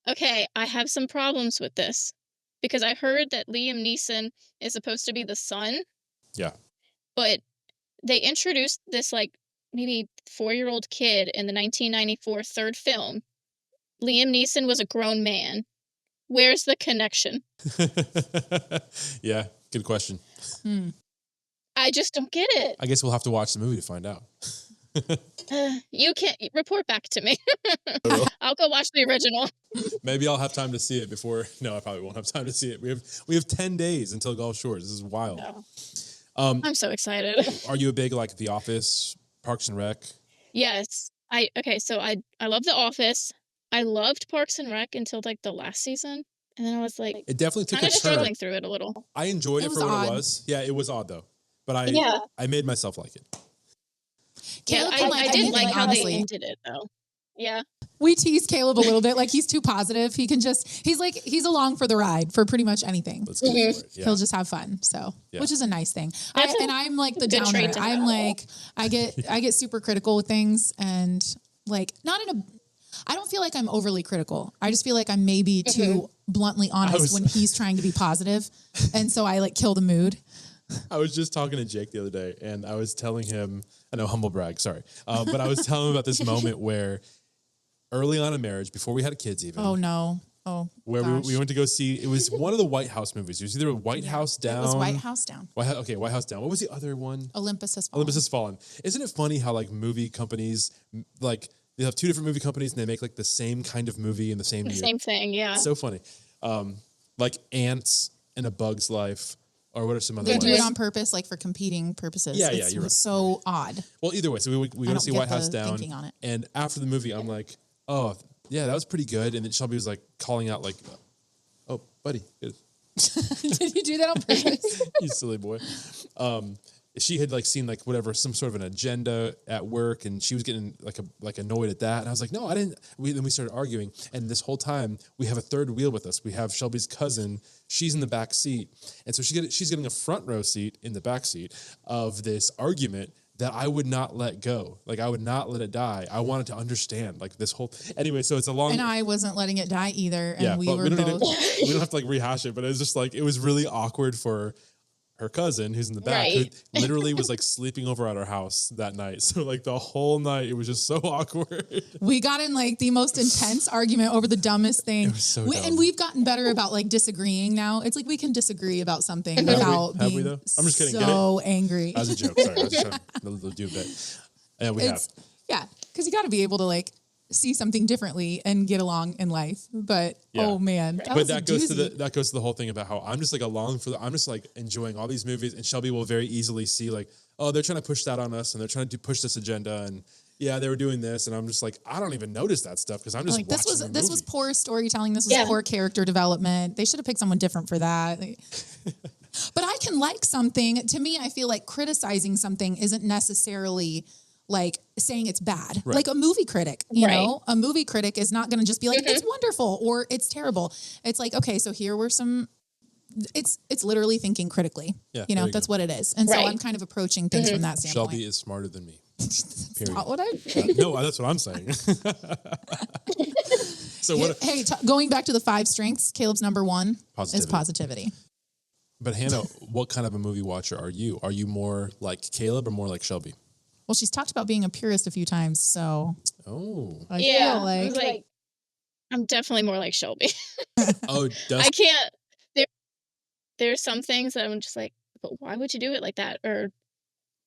Okay, I have some problems with this. Because I heard that Liam Neeson is supposed to be the son. Yeah. But they introduced this, like, maybe 4-year-old kid in the 1994 third film. Liam Neeson was a grown man. Where's the connection? Yeah, good question. I just don't get it. I guess we'll have to watch the movie to find out. You can't report back to me. I'll go watch the original. Maybe I'll have time to see it before. No, I probably won't have time to see it. We have 10 days until Gulf Shores. This is wild. No. I'm so excited. Are you a big, like, The Office, Parks and Rec? Yes. So I love The Office. I loved Parks and Rec until, like, the last season. And then I was like, it definitely took a turn. Struggling through it a little. I enjoyed it for what it was. Yeah, it was odd though. But I made myself like it. Caleb, I did like how they ended it though. Yeah. We tease Caleb a little bit, like he's too positive. He's along for the ride for pretty much anything. Let's go for it. Yeah. He'll just have fun. So, which is a nice thing. I'm like the downer. I'm like, I get super critical with things, and like I don't feel like I'm overly critical. I just feel like I'm maybe too bluntly honest when he's trying to be positive. And so I like kill the mood. I was just talking to Jake the other day, and I was telling him, I know, humble brag, sorry. But I was telling him about this moment where early on in marriage, before we had kids even. Oh, no. Oh, where gosh. we went to go see. It was one of the White House movies. It was either White House Down. It was White House Down. White House Down. What was the other one? Olympus Has Fallen. Olympus Has Fallen. Isn't it funny how like movie companies, like they have two different movie companies and they make like the same kind of movie in the same year. Same thing, yeah. It's so funny. Like Ants and A Bug's Life, or what are some other They ones? do it on purpose, like for competing purposes. Yeah, it's you're right. so odd. Well, either way, so we go to see White House Down, on it. and after the movie, I'm like, oh yeah, that was pretty good. And then Shelby was like calling out like, oh buddy, Did you do that on purpose? you silly boy. She had like seen like whatever, some sort of an agenda at work, and she was getting like annoyed at that. And I was like, no, I didn't. Then we started arguing, and this whole time we have a third wheel with us. We have Shelby's cousin. She's in the back seat, and so she's getting a front row seat in the back seat of this argument that I would not let go. Like I would not let it die. I wanted to understand like this whole. Anyway, so it's a long. And I wasn't letting it die either. And we were both. We don't have to like rehash it, but it was just like it was really awkward for her cousin who's in the back, who literally was like sleeping over at our house that night. So like the whole night, it was just so awkward. We got in like the most intense argument over the dumbest thing. It was so dumb. And we've gotten better about like disagreeing now. It's like we can disagree about something without Have we being though? I'm just kidding. so angry. That was a joke. Sorry, I was just trying to do a bit. And we have. Yeah, because you got to be able to like see something differently and get along in life. But oh man, That goes to the whole thing about how I'm just like I'm just like enjoying all these movies, and Shelby will very easily see like, oh, they're trying to push that on us, and they're trying to push this agenda, and yeah, they were doing this, and I'm just like, I don't even notice that stuff because I'm just like watching this was poor storytelling. This was poor character development. They should have picked someone different for that. But I can like something. To me, I feel like criticizing something isn't necessarily like saying it's bad. Right. Like a movie critic, you know, a movie critic is not going to just be like, it's wonderful or it's terrible. It's like, okay, so here were some, it's literally thinking critically, you know, that's what it is. And so I'm kind of approaching things from that standpoint. Shelby is smarter than me. That's not what I No, that's what I'm saying. So what? Hey, going back to the 5 strengths, Caleb's number 1 is positivity. But Hannah, what kind of a movie watcher are you? Are you more like Caleb or more like Shelby? Well, she's talked about being a purist a few times, so. Oh. I feel like I'm definitely more like Shelby. Oh, I can't. There's some things that I'm just like, but why would you do it like that? Or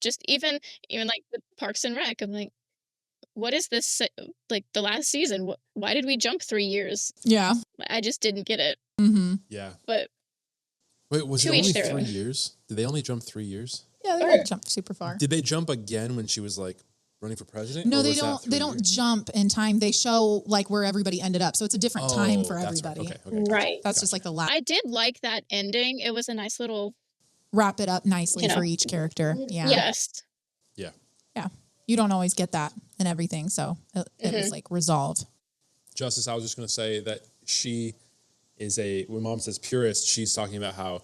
just even like the Parks and Rec. I'm like, what is this? Like the last season? Why did we jump 3 years? Yeah. I just didn't get it. Mm-hmm. Yeah. But wait, was it only 3 years? Did they only jump 3 years? Yeah, they didn't jump super far. Did they jump again when she was like running for president? No, they don't. They don't jump in time. They show like where everybody ended up, so it's a different time for everybody. Right. Okay, right. That's just like the last. I did like that ending. It was a nice little wrap it up nicely for each character. Yeah. Yes. Yeah. Yeah. You don't always get that in everything, so it was like resolved. Justice, I was just going to say that she is when Mom says purist, she's talking about how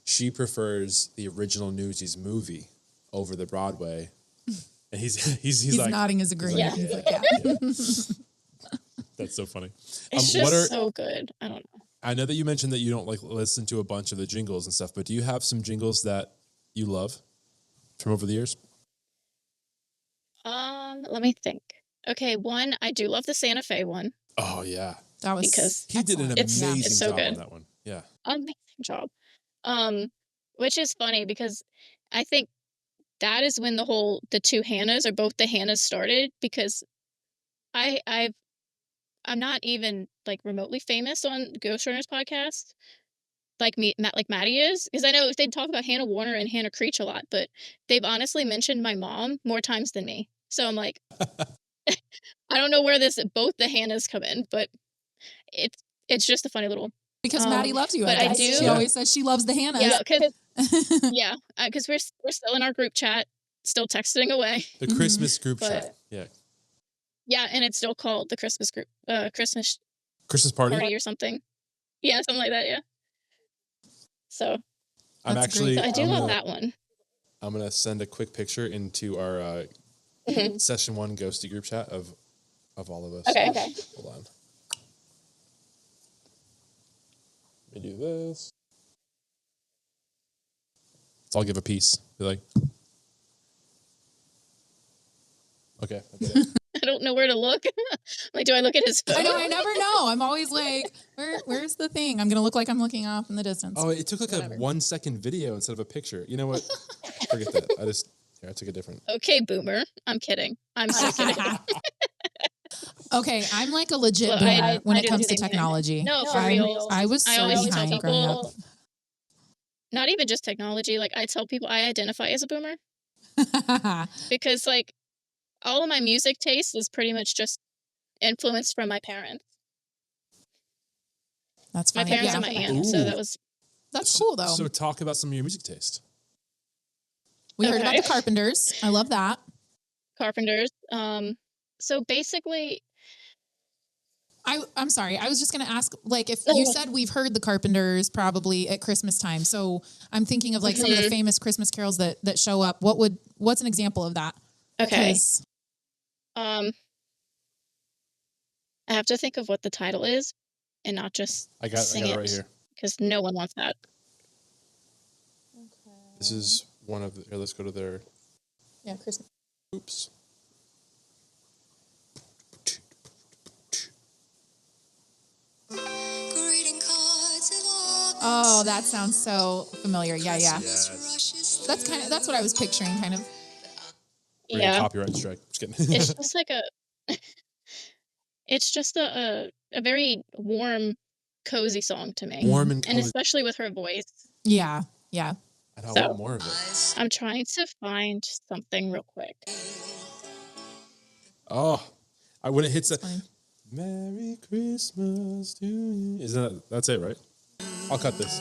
she prefers the original Newsies movie over the Broadway. And he's like nodding his agreement. He's like, yeah. That's so funny. It's just so good. I don't know. I know that you mentioned that you don't like listen to a bunch of the jingles and stuff, but do you have some jingles that you love from over the years? Let me think. Okay, one, I do love the Santa Fe one. Oh yeah. That was because he did an amazing so job good. on that one. Yeah. Amazing job. Which is funny because I think that is when the 2 Hannahs or both the Hannahs started, because I'm not even like remotely famous on Ghost Runners podcast like Maddie is, because I know they talk about Hannah Warner and Hannah Creech a lot, but they've honestly mentioned my mom more times than me. So I'm like, I don't know where both the Hannahs come in, but it's just a funny little. Because Maddie loves you. But I do. She always says she loves the Hannahs. Yeah, because we're still in our group chat, still texting away. The Christmas group chat. Yeah. Yeah, and it's still called the Christmas group, Christmas party or something. Yeah, something like that. Yeah. So. I do love that one. I'm gonna send a quick picture into our session 1 Ghostie group chat of all of us. Okay. Hold on. Let me do this. So I'll give a piece. Be like, okay. I don't don't know where to look. Like, do I look at his phone? I know. I never know. I'm always like, where's the thing? I'm going to look like I'm looking off in the distance. Oh, it took like a 1 second video instead of a picture. You know what? Forget that. I took a different. Okay, boomer. I'm kidding. I'm so kidding. Okay, I'm like a legit Well, boomer when I it do comes the to same thing. technology. No, for I real. was so always tell behind growing up. people, not even just technology. Like, I tell people I identify as a boomer because, like, all of my music taste is pretty much just influenced from my parents. That's My funny. parents and my aunt. So that's cool though. So talk about some of your music taste. We heard about the Carpenters. I love that. Carpenters. So basically, I'm sorry. I was just going to ask, like, if you said we've heard the Carpenters probably at Christmas time. So I'm thinking of like some of the famous Christmas carols that show up. What's an example of that? okay. I have to think of what the title is and not just I got it right here. Because no one wants that. Okay. This is one of here. Let's go to their. Yeah, Christmas. Oops. Oh, that sounds so familiar. Yeah. Yes. That's what I was picturing, kind of. Yeah. Copyright strike. Just kidding. It's just like it's just a very warm, cozy song to me. Warm and cozy. And especially with her voice. Yeah. I want more of it. I'm trying to find something real quick. Oh, when it hits that. Merry Christmas to you. That's it, right? I'll cut this.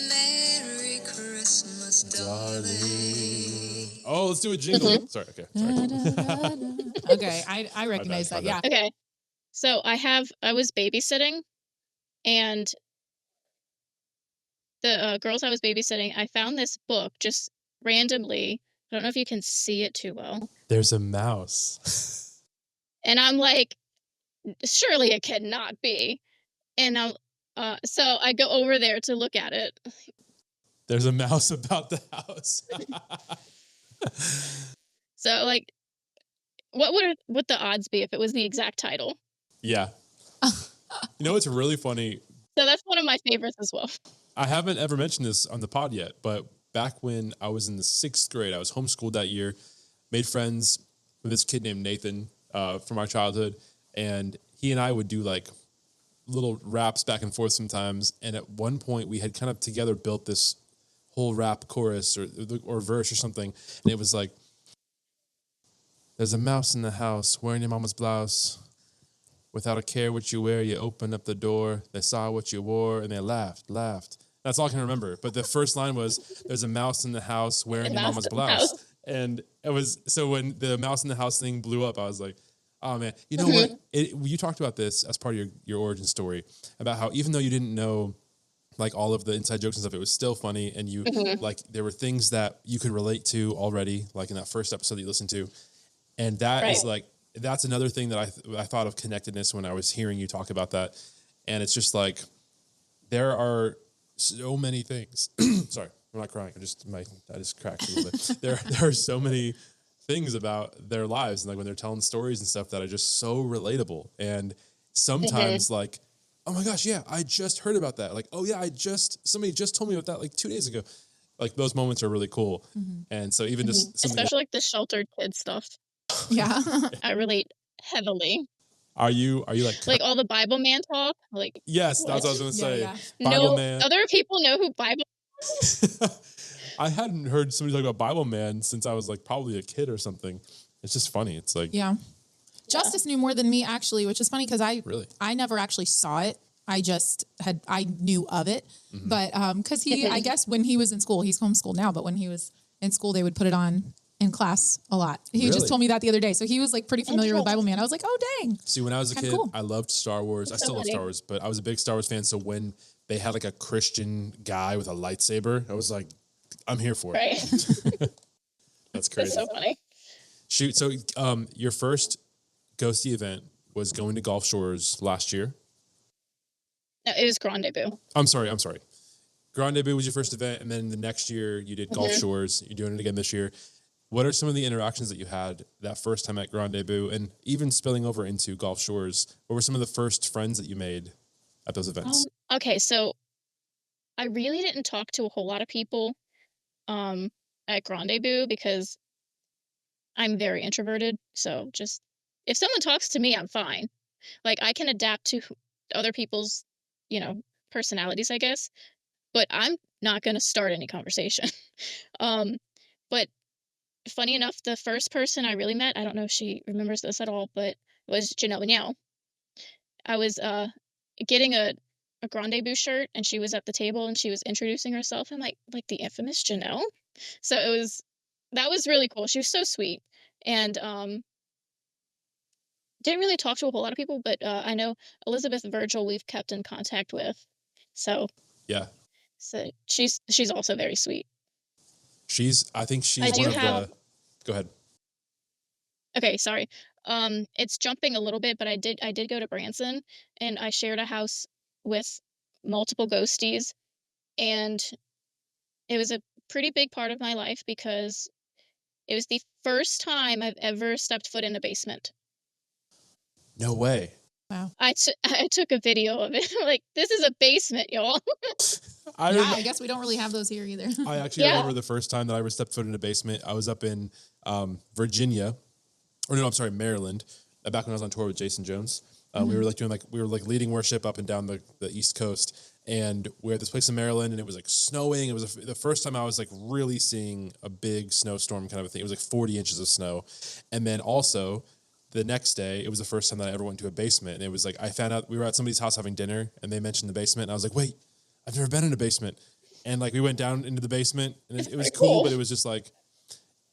Merry Christmas, darling. Oh, let's do a jingle. Sorry. Okay. Okay. I recognize that. Yeah. Okay. So I was babysitting, and the girls I was babysitting, I found this book just randomly. I don't know if you can see it too well. There's a mouse. And I'm like, surely it cannot be. And so I go over there to look at it. There's a mouse about the house. So, like, what would the odds be if it was the exact title? Yeah. You know what's really funny? So that's one of my favorites as well. I haven't ever mentioned this on the pod yet, but back when I was in the 6th grade, I was homeschooled that year, made friends with this kid named Nathan from our childhood, and he and I would do like little raps back and forth sometimes. And at one point, we had kind of together built this whole rap chorus or verse or something, and it was like, "There's a mouse in the house wearing your mama's blouse. Without a care what you wear, you open up the door. They saw what you wore, and they laughed. That's all I can remember. But the first line was, "There's a mouse in the house wearing your mama's blouse." And it was, so when the mouse in the house thing blew up, I was like, oh man, you know what? You talked about this as part of your origin story about how even though you didn't know like all of the inside jokes and stuff, it was still funny. And you like, there were things that you could relate to already, like in that first episode that you listened to. And that is like, that's another thing that I thought of connectedness when I was hearing you talk about that. And it's just like, there are so many things. Sorry, I'm not crying. I just cracked a little bit. There are so many things about their lives, and like when they're telling stories and stuff that are just so relatable. And sometimes like, oh my gosh, yeah, I just heard about that. Like, oh yeah, somebody just told me about that like 2 days ago. Like those moments are really cool. And so even just especially like the sheltered kid stuff. Yeah. I relate heavily. Are you like all the Bible man talk? Like, yes, that's what I was gonna say. Yeah. Bible man. Other people know who Bible. I hadn't heard somebody talk about Bible man since I was like probably a kid or something. It's just funny. It's like, yeah. Justice knew more than me actually, which is funny because I never actually saw it. I knew of it, but because I guess when he was in school, he's homeschooled now, but when he was in school, they would put it on in class a lot. He just told me that the other day. So he was like pretty familiar with Bible Man. I was like, oh, dang. See, when I was a kid, I loved Star Wars. I still love Star Wars, but I was a big Star Wars fan. So when they had like a Christian guy with a lightsaber, I was like, I'm here for it. Right. That's crazy. That's so funny. Shoot. So your first Ghostie event was going to Gulf Shores last year. No, it was Grand Debut. I'm sorry. Grand Debut was your first event. And then the next year you did Gulf Shores. You're doing it again this year. What are some of the interactions that you had that first time at Rendezvous and even spilling over into Gulf Shores? What were some of the first friends that you made at those events? Okay, so I really didn't talk to a whole lot of people at Rendezvous because I'm very introverted. So just if someone talks to me, I'm fine. Like I can adapt to other people's, personalities, I guess, but I'm not going to start any conversation. um, but funny enough, the first person I really met, I don't know if she remembers this at all, but was Janelle Vignal. I was getting a Rendezvous shirt, and she was at the table, and she was introducing herself. I'm like the infamous Janelle. So that was really cool. She was so sweet, and didn't really talk to a whole lot of people, but I know Elizabeth Virgil we've kept in contact with. So Yeah. so she's also very sweet. I think she's I one do of have, the, go ahead. Okay, sorry. It's jumping a little bit, but I did go to Branson, and I shared a house with multiple ghosties, and it was a pretty big part of my life because it was the first time I've ever stepped foot in a basement. No way. Wow. I took a video of it. Like, this is a basement, y'all. I guess we don't really have those here either. I actually remember the first time that I ever stepped foot in a basement. I was up in Virginia, or no, I'm sorry, Maryland. Back when I was on tour with Jason Jones, we were leading worship up and down the East Coast, and we were at this place in Maryland, and it was like snowing. It was the first time I was like really seeing a big snowstorm kind of a thing. It was like 40 inches of snow, and then also the next day, it was the first time that I ever went to a basement, and it was like I found out we were at somebody's house having dinner, and they mentioned the basement, and I was like, wait, I've never been in a basement, and like we went down into the basement, and it was cool, but it was just like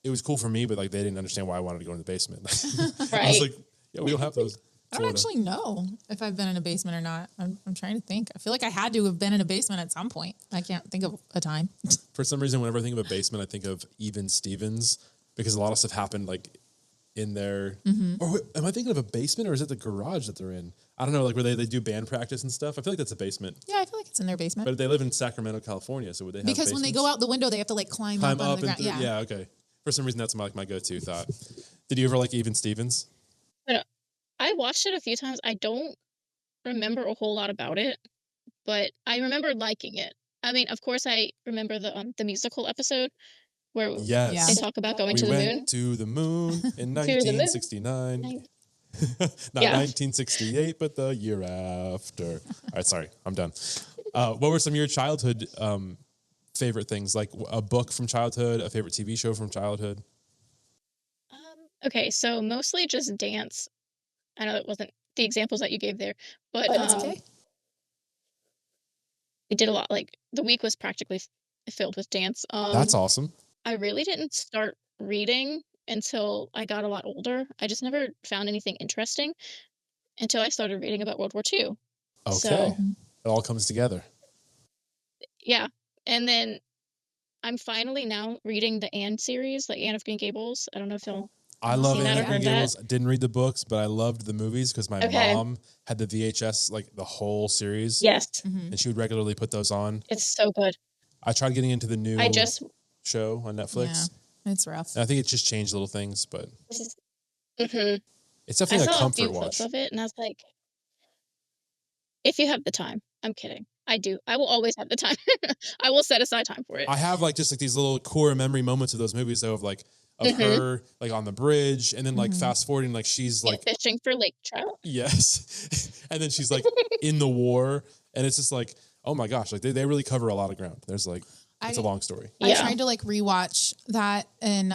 it was cool for me, but like they didn't understand why I wanted to go in the basement. Right. I was like, yeah, we don't have those. I don't actually know if I've been in a basement or not. I'm trying to think. I feel like I had to have been in a basement at some point. I can't think of a time. For some reason, whenever I think of a basement, I think of Even Stevens because a lot of stuff happened like in there. Or wait, am I thinking of a basement or is it the garage that they're in? I don't know, like where they do band practice and stuff. I feel like that's a basement. Yeah, I feel like it's in their basement. But they live in Sacramento, California, so would they have because when they go out the window, they have to like climb up on the ground. Yeah, okay. For some reason, that's my go-to thought. Did you ever like Even Stevens? But I watched it a few times. I don't remember a whole lot about it, but I remember liking it. I mean, of course, I remember the musical episode where Yes. they talk about going We to the moon. went to the moon in 1969. Not 1968, but the year after. All right, sorry, I'm done. What were some of your childhood favorite things? Like a book from childhood, a favorite TV show from childhood? Okay, so mostly just dance. I know it wasn't the examples that you gave there, but that's okay. We did a lot. Like the week was practically filled with dance. That's awesome. I really didn't start reading until I got a lot older. I just never found anything interesting until I started reading about World War II. Okay. So, it all comes together. Yeah. And then I'm finally now reading the Anne series, like Anne of Green Gables. I don't know if you'll I love seen Anne that or of Green heard that. Gables. Didn't read the books, but I loved the movies because my mom had the VHS, like the whole series. Yes. And she would regularly put those on. It's so good. I tried getting into the new show on Netflix. Yeah, it's rough. And I think it just changed little things, but Mm-hmm. it's definitely I a saw comfort a few watch. clips of it, and I was like, if you have the time. I'm kidding. I do. I will always have the time. I will set aside time for it. I have like just like these little core memory moments of those movies though, of like of her like on the bridge, and then like fast forwarding, like she's like fishing for lake trout. Yes. And then she's like in the war, and it's just like, oh my gosh, like they really cover a lot of ground. There's like it's a long story. I tried to like rewatch that in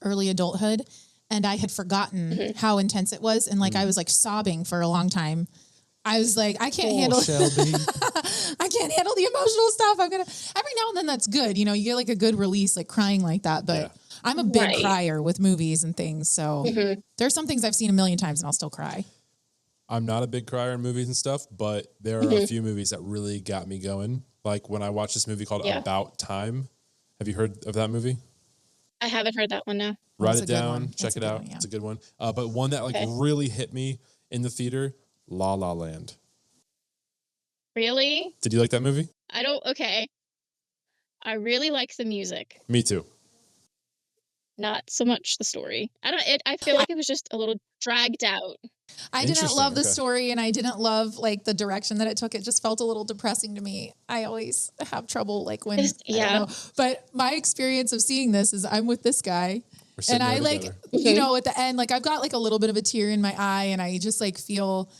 early adulthood, and I had forgotten how intense it was, and like I was like sobbing for a long time. I was like, I can't handle Shelby. I can't handle the emotional stuff. I'm gonna every now and then that's good. You know, you get like a good release, like crying like that. But I'm a big crier with movies and things. So there's some things I've seen a million times and I'll still cry. I'm not a big crier in movies and stuff, but there are a few movies that really got me going. Like when I watched this movie called About Time. Have you heard of that movie? I haven't heard that one now. Write it down, check it out. It's a good one. But one that like really hit me in the theater, La La Land. Really? Did you like that movie? I really like the music. Me too. not so much the story. I feel like it was just a little dragged out. I didn't love the Okay. story, and I didn't love like the direction that it took. It just felt a little depressing to me. I always have trouble like when I don't know. But my experience of seeing this is I'm with this guy, and I like you know at the end like I've got like a little bit of a tear in my eye, and I just like feel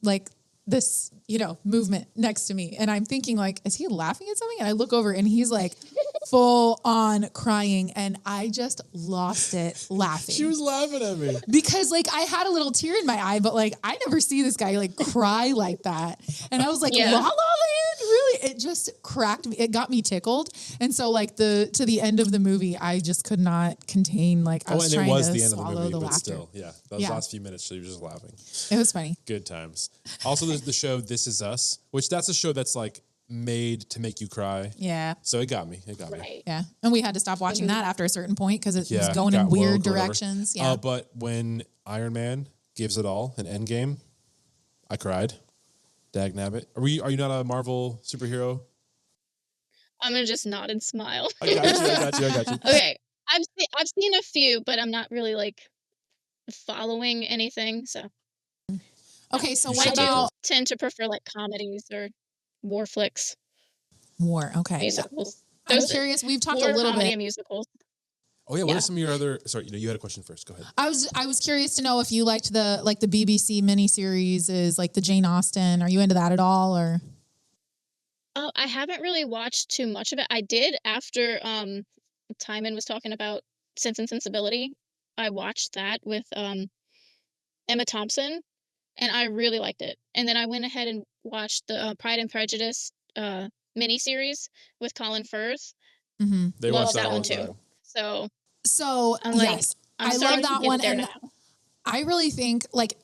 like this movement next to me, and I'm thinking like, is he laughing at something? And I look over, and he's like full on crying, and I just lost it laughing. She was laughing at me because like I had a little tear in my eye, but like I never see this guy like cry like that, and I was like, La La Land, really? It just cracked me. It got me tickled, and so like to the end of the movie, I just could not contain like I was trying to the end swallow of the movie, the but laughter. still, those last few minutes, she was just laughing. It was funny. Good times. Also, there's the show This Is Us, which that's a show that's like made to make you cry. Yeah. So it got me. Yeah. And we had to stop watching that after a certain point because it was going got in weird woke or whatever. directions. Yeah. But when Iron Man gives it all in Endgame, I cried. Dag nabbit. Are you not a Marvel superhero? I'm gonna just nod and smile. I got you. Okay. I've seen a few, but I'm not really like following anything. So okay, so You what should about tend to prefer like comedies or war flicks, war? Okay. musicals. I'm curious. We've talked a little comedy bit. and musicals. Oh yeah, what are some of your other? Sorry, you had a question first. Go ahead. I was curious to know if you liked the BBC miniseries, is like the Jane Austen. Are you into that at all, or? Oh, I haven't really watched too much of it. I did after Timon was talking about Sense and Sensibility. I watched that with Emma Thompson, and I really liked it. And then I went ahead and watched the Pride and Prejudice miniseries with Colin Firth. Mm-hmm. They Love watched that all one the too. time. So I'm like, yes, I'm I love starting to that get one, there and now. I really think like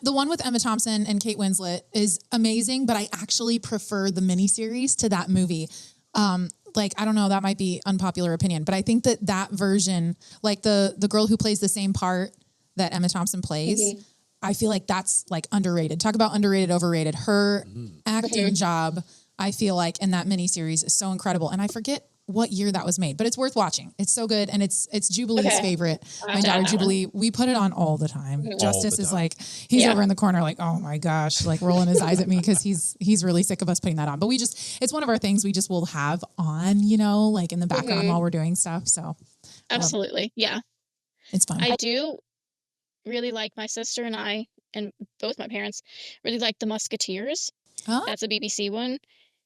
the one with Emma Thompson and Kate Winslet is amazing, but I actually prefer the miniseries to that movie. Like, I don't know, that might be unpopular opinion, but I think that version, like the girl who plays the same part that Emma Thompson plays, I feel like that's like underrated. Talk about underrated, overrated. Her acting job, I feel like in that miniseries is so incredible. And I forget what year that was made, but it's worth watching. It's so good. And it's Jubilee's favorite. My daughter Jubilee, we put it on all the time. Justice is like, he's over in the corner like, oh my gosh, like rolling his eyes at me because he's really sick of us putting that on. But it's one of our things we just will have on, like in the background while we're doing stuff. So absolutely. Yeah. It's fun. I do really like, my sister and I, and both my parents really like The Musketeers. Huh? That's a BBC one.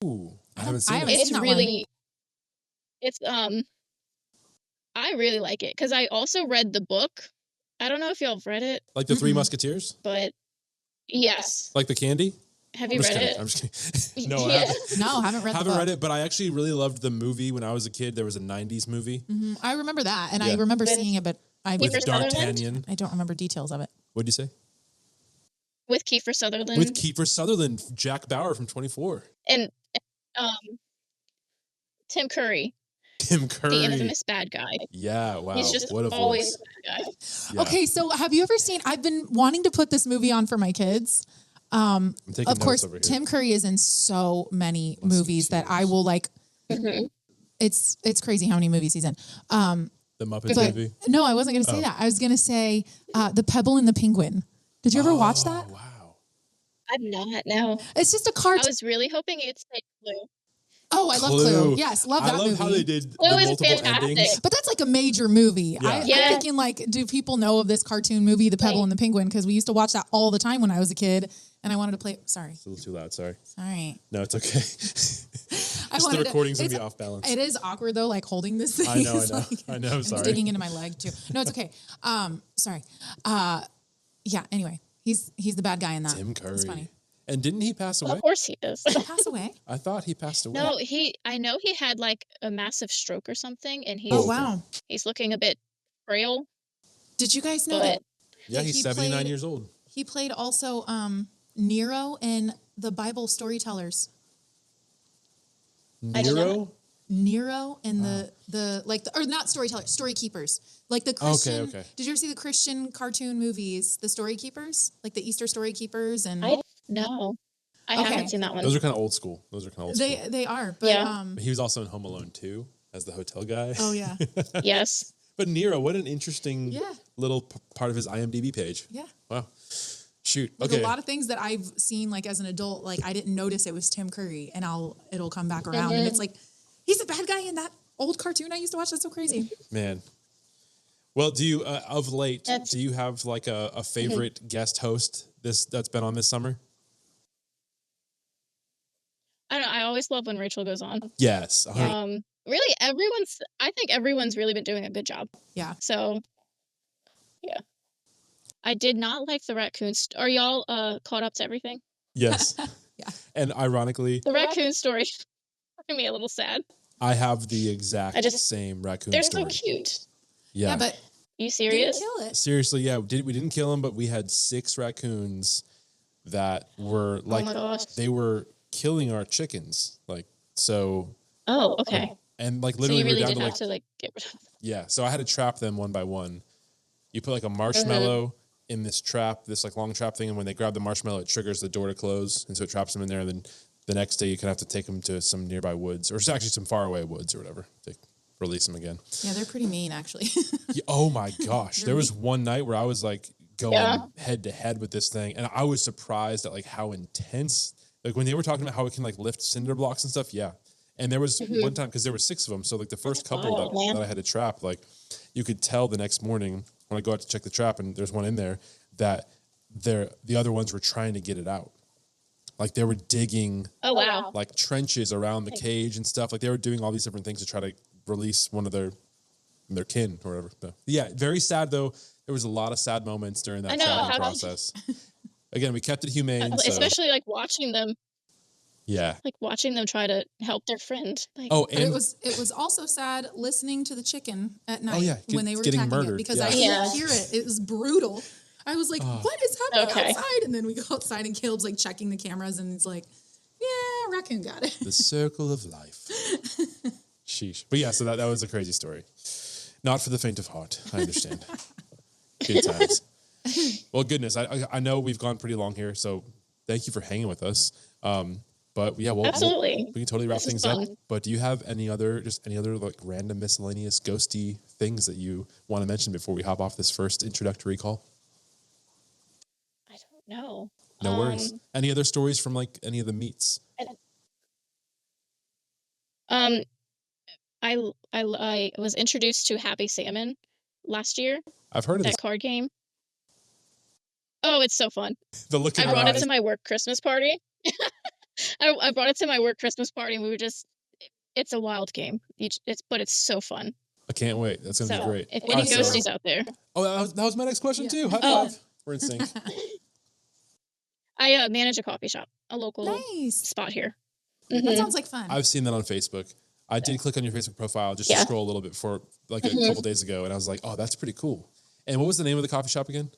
Ooh, I haven't seen haven't it. It's seen that really, it's I really like it because I also read the book. I don't know if y'all have read it, Like the Three Musketeers? but yes. Like the candy? Have you read it? I'm just kidding. No, I Yeah. haven't. No, haven't read the Haven't book. read it, but I actually really loved the movie when I was a kid. There was a 90s movie I remember that. And I Yeah. remember With- seeing it, but with Kiefer Sutherland? D'Artagnan. I don't remember details of it. What'd you say? With Kiefer Sutherland With Kiefer Sutherland, Jack Bauer from 24. and um, Tim Curry, Tim the Curry. infamous bad guy. Yeah, wow. He's just What a always voice. the bad guy. Yeah. Okay, so have you ever seen, I've been wanting to put this movie on for my kids. I'm taking Of notes course, over here. Tim Curry is in so many Let's see, movies that I will like, it's crazy how many movies he's in. The Muppet But movie. no, I wasn't going to say that. I was going to say The Pebble and the Penguin. Did you ever watch that? Oh, wow. I'm not, no. It's just a I cartoon. was really hoping you'd say Clue. Oh, I love Clue. Yes, love that I love movie. how they did Clue the is multiple fantastic. endings. But that's like a major movie. Yeah. I'm Yeah. thinking like, do people know of this cartoon movie, The Pebble and the Penguin? Because we used to watch that all the time when I was a kid, and I wanted to play. Sorry, It's a little too loud, sorry. sorry. No, it's okay. I Just the wanted to- recording's going to it's- be off balance. It is awkward though, like holding this thing. I know, It's like- I know, It's sorry. digging into my leg too. No, it's okay. Sorry. Yeah. Anyway, he's the bad guy in that. Tim Curry. It's funny. And didn't he pass away? Of course he is. Did he pass away? I thought he passed away. No, I know he had like a massive stroke or something, and he's Oh wow! he's looking a bit frail. Did you guys know But that? Yeah, that he's he 79 played- years old. He played also Nero in the Bible Storytellers. I did Nero? Nero and or not storytellers, story keepers. Like the Christian. Okay. Did you ever see the Christian cartoon movies, the Story Keepers, like the Easter Story Keepers? And No, I Okay. haven't seen that one. Those are kind of old school. they are, but Yeah. He was also in Home Alone 2 as the hotel guy. oh yeah. Yes. But Nero, what an interesting little part of his IMDb page. Yeah. Wow. Shoot. Like Okay. a lot of things that I've seen like as an adult, like I didn't notice it was Tim Curry, and it'll come back around, and it's like he's the bad guy in that old cartoon I used to watch. That's so crazy. Man. Well, do you of late do you have like a favorite guest host that's been on this summer? I don't know. I always love when Rachel goes on. Yes. Really, I think everyone's really been doing a good job. Yeah. So, yeah. I did not like the raccoon. Are y'all caught up to everything? Yes. Yeah. And ironically, The raccoon story made me a little sad. I have the exact same raccoon They're story. so cute. Yeah. But you serious? didn't kill it. Seriously, yeah. We didn't kill them, but we had 6 raccoons that were like, oh my gosh. they were killing our chickens. Like, so. Oh, okay. And like So literally you really we were down did to have like, to like get rid of them. yeah. So I had to trap them one by one. You put like a marshmallow in this trap, this like long trap thing. And when they grab the marshmallow, it triggers the door to close. And so it traps them in there. And then the next day you kind of have to take them to some nearby woods, or actually some faraway woods or whatever, to release them again. Yeah, they're pretty mean actually. Yeah, oh my gosh. There was one night where I was like going head to head with this thing. And I was surprised at like how intense, like when they were talking about how it can like lift cinder blocks and stuff. Yeah. And there was one time, because there were 6 of them. So like the first couple that I had to trap, like you could tell the next morning when I go out to check the trap and there's one in there that the other ones were trying to get it out. Like they were digging like trenches around the cage and stuff. Like they were doing all these different things to try to release one of their kin or whatever. But yeah, very sad though. There was a lot of sad moments during that trapping process. Again, we kept it humane. Especially like watching them. Yeah. Like watching them try to help their friend. Like, and it was also sad listening to the chicken at night when they were getting attacking murdered. it, because I could hear it. It was brutal. I was like, what is happening outside? And then we go outside and Caleb's like checking the cameras and he's like, yeah, raccoon got it. The circle of life. Sheesh. But yeah, so that was a crazy story. Not for the faint of heart. I understand. Good times. Well, goodness, I know we've gone pretty long here, so thank you for hanging with us. But yeah, absolutely. We can totally wrap things up. But do you have any other like random miscellaneous ghosty things that you want to mention before we hop off this first introductory call? I don't know. No worries. Any other stories from like any of the meets? I was introduced to Happy Salmon last year. I've heard of that card game. Oh, it's so fun. The look in I brought it to my work Christmas party. I brought it to my work Christmas party, and we were it's a wild game. But it's so fun. I can't wait. That's going to be great. If any ghosties out there. Oh, that was my next question too. High five. We're in sync. I manage a coffee shop, a local spot here. That sounds like fun. I've seen that on Facebook. I did click on your Facebook profile just to scroll a little bit for like a couple days ago, and I was like, oh, that's pretty cool. And what was the name of the coffee shop again?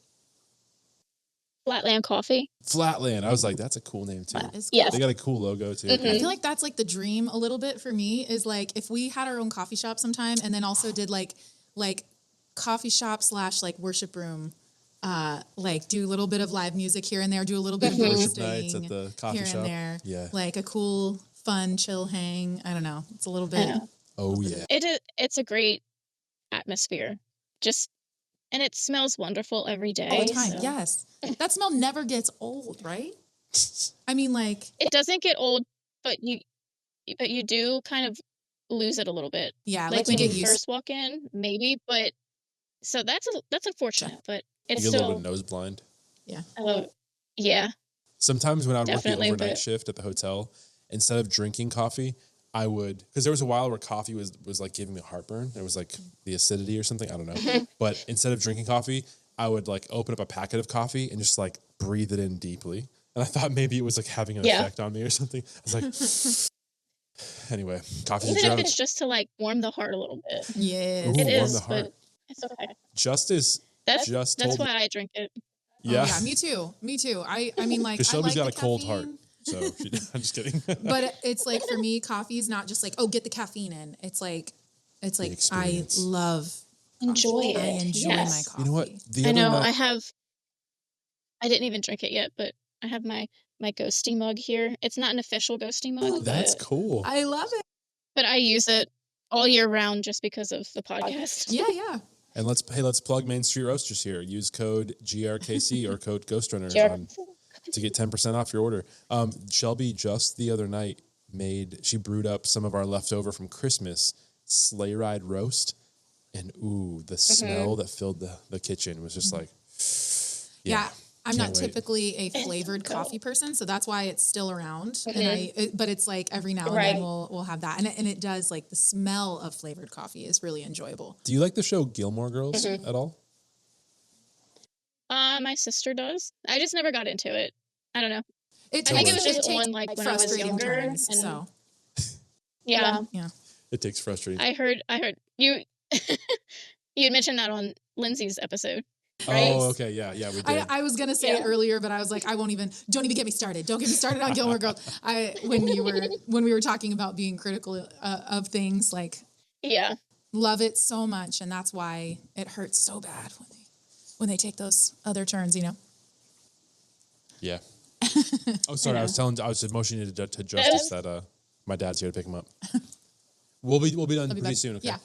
Flatland Coffee. Flatland. I was like, that's a cool name too. Cool. Yes. They got a cool logo too. I feel like that's like the dream a little bit for me, is like if we had our own coffee shop sometime and then also did like coffee shop / like worship room, like do a little bit of live music here and there, do a little bit of roasting nights at the coffee here shop. and there. Yeah. Like a cool, fun, chill hang. I don't know. It's a little bit. Oh yeah. It's a great atmosphere. And it smells wonderful every day. All the time, yes. That smell never gets old, right? I mean, like... It doesn't get old, but you do kind of lose it a little bit. Yeah, like when you first walk in, maybe, but... So that's unfortunate, but it's you get still... a little bit nose blind. Yeah. Yeah. Sometimes when I would work the Definitely, overnight shift at the hotel, instead of drinking coffee, I would, because there was a while where coffee was like giving me heartburn. It was like the acidity or something. I don't know. But instead of drinking coffee, I would like open up a packet of coffee and just like breathe it in deeply. And I thought maybe it was like having an effect on me or something. I was like, anyway, coffee's a drug. Even if it's just to like warm the heart a little bit. Yeah. Ooh, it warm is, the heart. but it's okay. That's why I drink it. Yeah. Oh, yeah, me too. I mean, like, because Shelby's I got like a cold caffeine. heart. So I'm just kidding. But it's like, for me, coffee is not just like, oh, get the caffeine in. It's like I love enjoy it. I enjoy my coffee. You know what? I know. I didn't even drink it yet, but I have my Ghostie mug here. It's not an official Ghostie mug. That's cool. I love it. But I use it all year round just because of the podcast. Yeah. And let's plug Main Street Roasters here. Use code GRKC or code GhostRunner to get 10% off your order. Shelby just the other night she brewed up some of our leftover from Christmas sleigh ride roast, and the smell that filled the kitchen was just like, yeah. I'm not typically a flavored coffee person, so that's why it's still around. But it's like every now and then we'll have that, and it does, like, the smell of flavored coffee is really enjoyable. Do you like the show Gilmore Girls at all? My sister does. I just never got into it. I don't know. I think it was just one, like, when I was younger. Turns, so yeah. It takes frustrating. I heard you. You had mentioned that on Lindsay's episode. Right? Oh, okay, yeah, we did. I was gonna say it earlier, but I was like, don't even get me started. Don't get me started on Gilmore Girls. When we were talking about being critical of things, like, love it so much, and that's why it hurts so bad when they take those other turns, you know. Yeah. Oh, sorry. I was motioning to Justice that my dad's here to pick him up. We'll be done pretty soon. Okay. Yeah.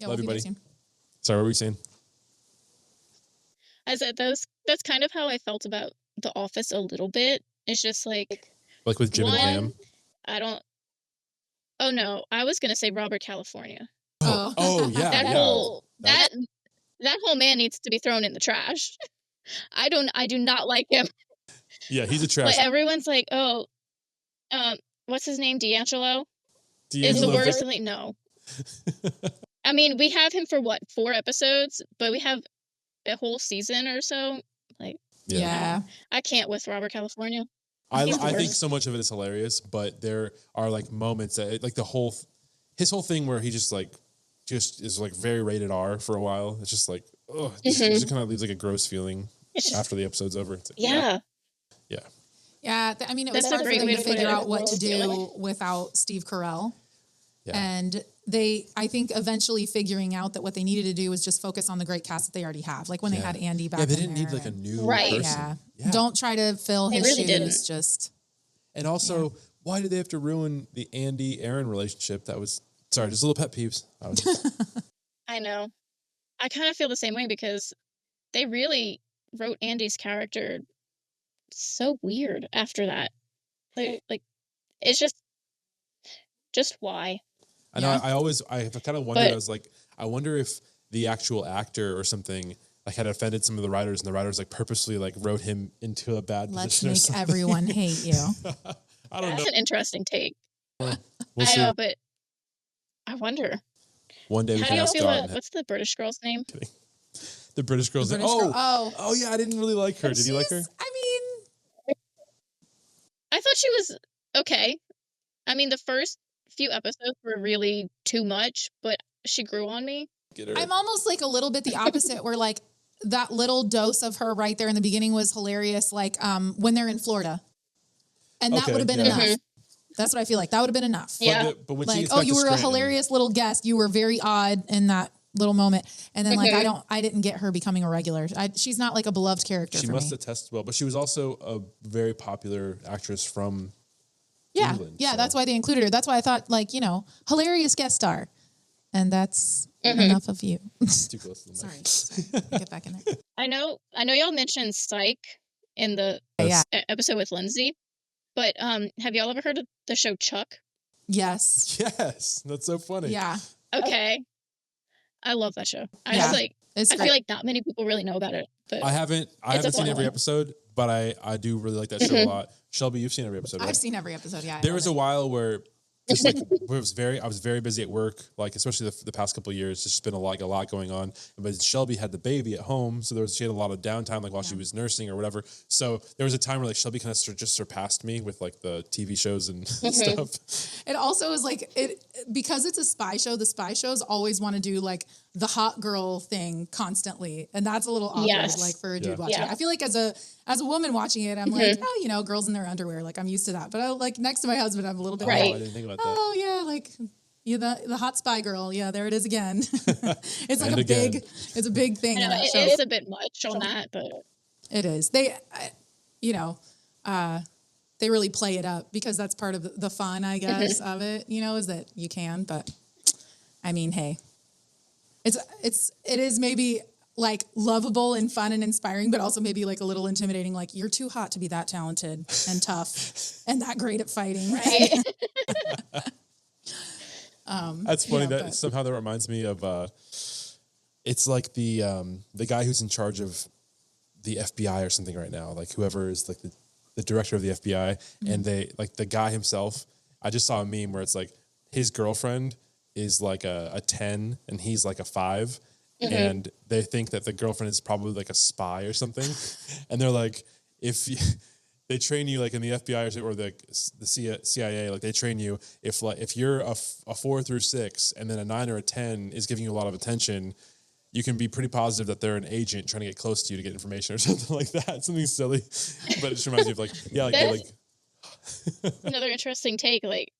Love you, buddy. Sorry, what were you saying? I said that's kind of how I felt about The Office a little bit. It's just like with Jim and Pam. I don't. Oh no, I was gonna say Robert California. Oh yeah. That whole man needs to be thrown in the trash. I do not like him. Yeah, he's a trash. But everyone's like, what's his name? D'Angelo? Is the worst. Like, no. I mean, we have him for 4 episodes, but we have a whole season or so. Like, I can't with Robert California. I think so much of it is hilarious, but there are, like, moments that, like, his whole thing where he just is like very rated R for a while. It's just like, it just kind of leaves like a gross feeling after the episode's over. It's like, Yeah, I mean, it was hard for them to figure out what to do without Steve Carell. Yeah. And I think eventually figuring out that what they needed to do was just focus on the great cast that they already have. Like when they had Andy back in there. Yeah, they didn't need like a new person. Yeah. Don't try to fill his shoes. Just. And also, why did they have to ruin the Andy-Aaron relationship? That was, sorry, just little pet peeves. I know. I kind of feel the same way because they really wrote Andy's character so weird after that. Like it's just why. I know. I kind of wondered. I was like, I wonder if the actual actor or something like had offended some of the writers, and the writers like purposely like wrote him into a bad position. Let's make everyone hate you. I don't know. That's an interesting take. We'll I know, but I wonder. One day we can ask God. What's the British girl's name? The British girl's name. Oh yeah, I didn't really like her. Did you like her? I mean, I thought she was okay. I mean, the first few episodes were really too much, but she grew on me. I'm almost like a little bit the opposite, where like that little dose of her right there in the beginning was hilarious. Like when they're in Florida, and that would have been enough. Mm-hmm. That's what I feel like. That would have been enough. Yeah. But when like, you were a hilarious little guest. You were very odd in that little moment. And then like, I didn't get her becoming a regular. She's not like a beloved character for me. She must have tested well, but she was also a very popular actress from England. Yeah. So. That's why they included her. That's why I thought like, hilarious guest star. And that's enough of you. Too close to the mic. Sorry. Get back in there. I know y'all mentioned Psych in the episode with Lindsay. But have y'all ever heard of the show Chuck? Yes. Yes. That's so funny. Yeah. Okay. I love that show. I feel like not many people really know about it. But I haven't seen every episode, but I do really like that show a lot. Shelby, you've seen every episode, right? I've seen every episode, yeah. There was a while where just like I was very busy at work, like especially the past couple of years. There's just been a lot going on. But Shelby had the baby at home, so she had a lot of downtime, like while she was nursing or whatever. So there was a time where like Shelby kind of just surpassed me with like the TV shows and stuff. It also is like because it's a spy show. The spy shows always want to do like the hot girl thing constantly, and that's a little awkward, like for a dude watching it. I feel like as a woman watching it, I'm like, girls in their underwear, like I'm used to that. But I like next to my husband, I'm a little bit right. I didn't think about that. Oh yeah, like the hot spy girl. Yeah, there it is again. It's like it's a big thing. I know, it is a bit much on that, but it is. They really play it up because that's part of the fun, I guess, of it. Is that you can, but I mean, hey. it is maybe like lovable and fun and inspiring, but also maybe like a little intimidating. Like you're too hot to be that talented and tough and that great at fighting. Right. That's funny somehow that reminds me of, it's like the guy who's in charge of the FBI or something right now, like whoever is like the director of the FBI, and they like the guy himself. I just saw a meme where it's like his girlfriend is like a 10 and he's like a 5. And they think that the girlfriend is probably like a spy or something. And they're like, they train you like in the FBI or the CIA, like they train you if you're a 4 through 6 and then a 9 or a 10 is giving you a lot of attention, you can be pretty positive that they're an agent trying to get close to you to get information or something like that. Something silly, but it just reminds me of like, yeah, like another interesting take, like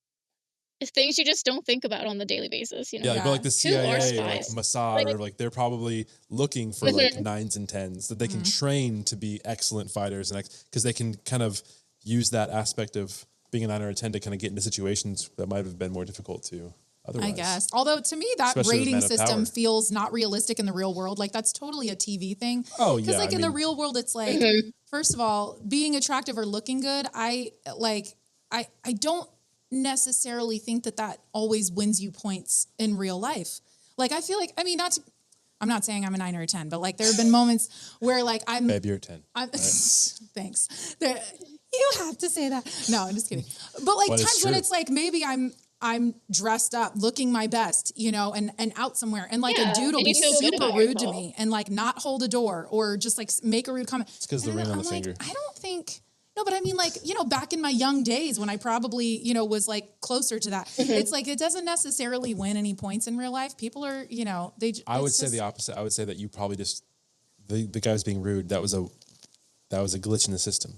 things you just don't think about on the daily basis, you know? Yeah, but like the CIA or like Mossad, or like they're probably looking for like 9s and 10s that they can train to be excellent fighters, and because they can kind of use that aspect of being a 9 or a 10 to kind of get into situations that might have been more difficult to otherwise. I guess. Although to me, that Especially rating system feels not realistic in the real world. Like that's totally a TV thing. Oh yeah. Because like in the real world, it's like, first of all, being attractive or looking good, I don't necessarily think that always wins you points in real life. Like I feel like, I mean, I'm not saying I'm a 9 or a 10, but like there have been moments where like maybe you're a 10. Right. Thanks. You have to say that. No, I'm just kidding. But like times when it's like maybe I'm dressed up, looking my best, you know, and out somewhere, and like a dude will be super rude to me and like not hold a door or just like make a rude comment. It's because the ring on the finger. I don't think. No, but I mean, like, you know, back in my young days when I probably, you know, was like closer to that, it's like it doesn't necessarily win any points in real life. People are, you know, I would say the opposite. I would say that you probably just the guy was being rude. That was a glitch in the system.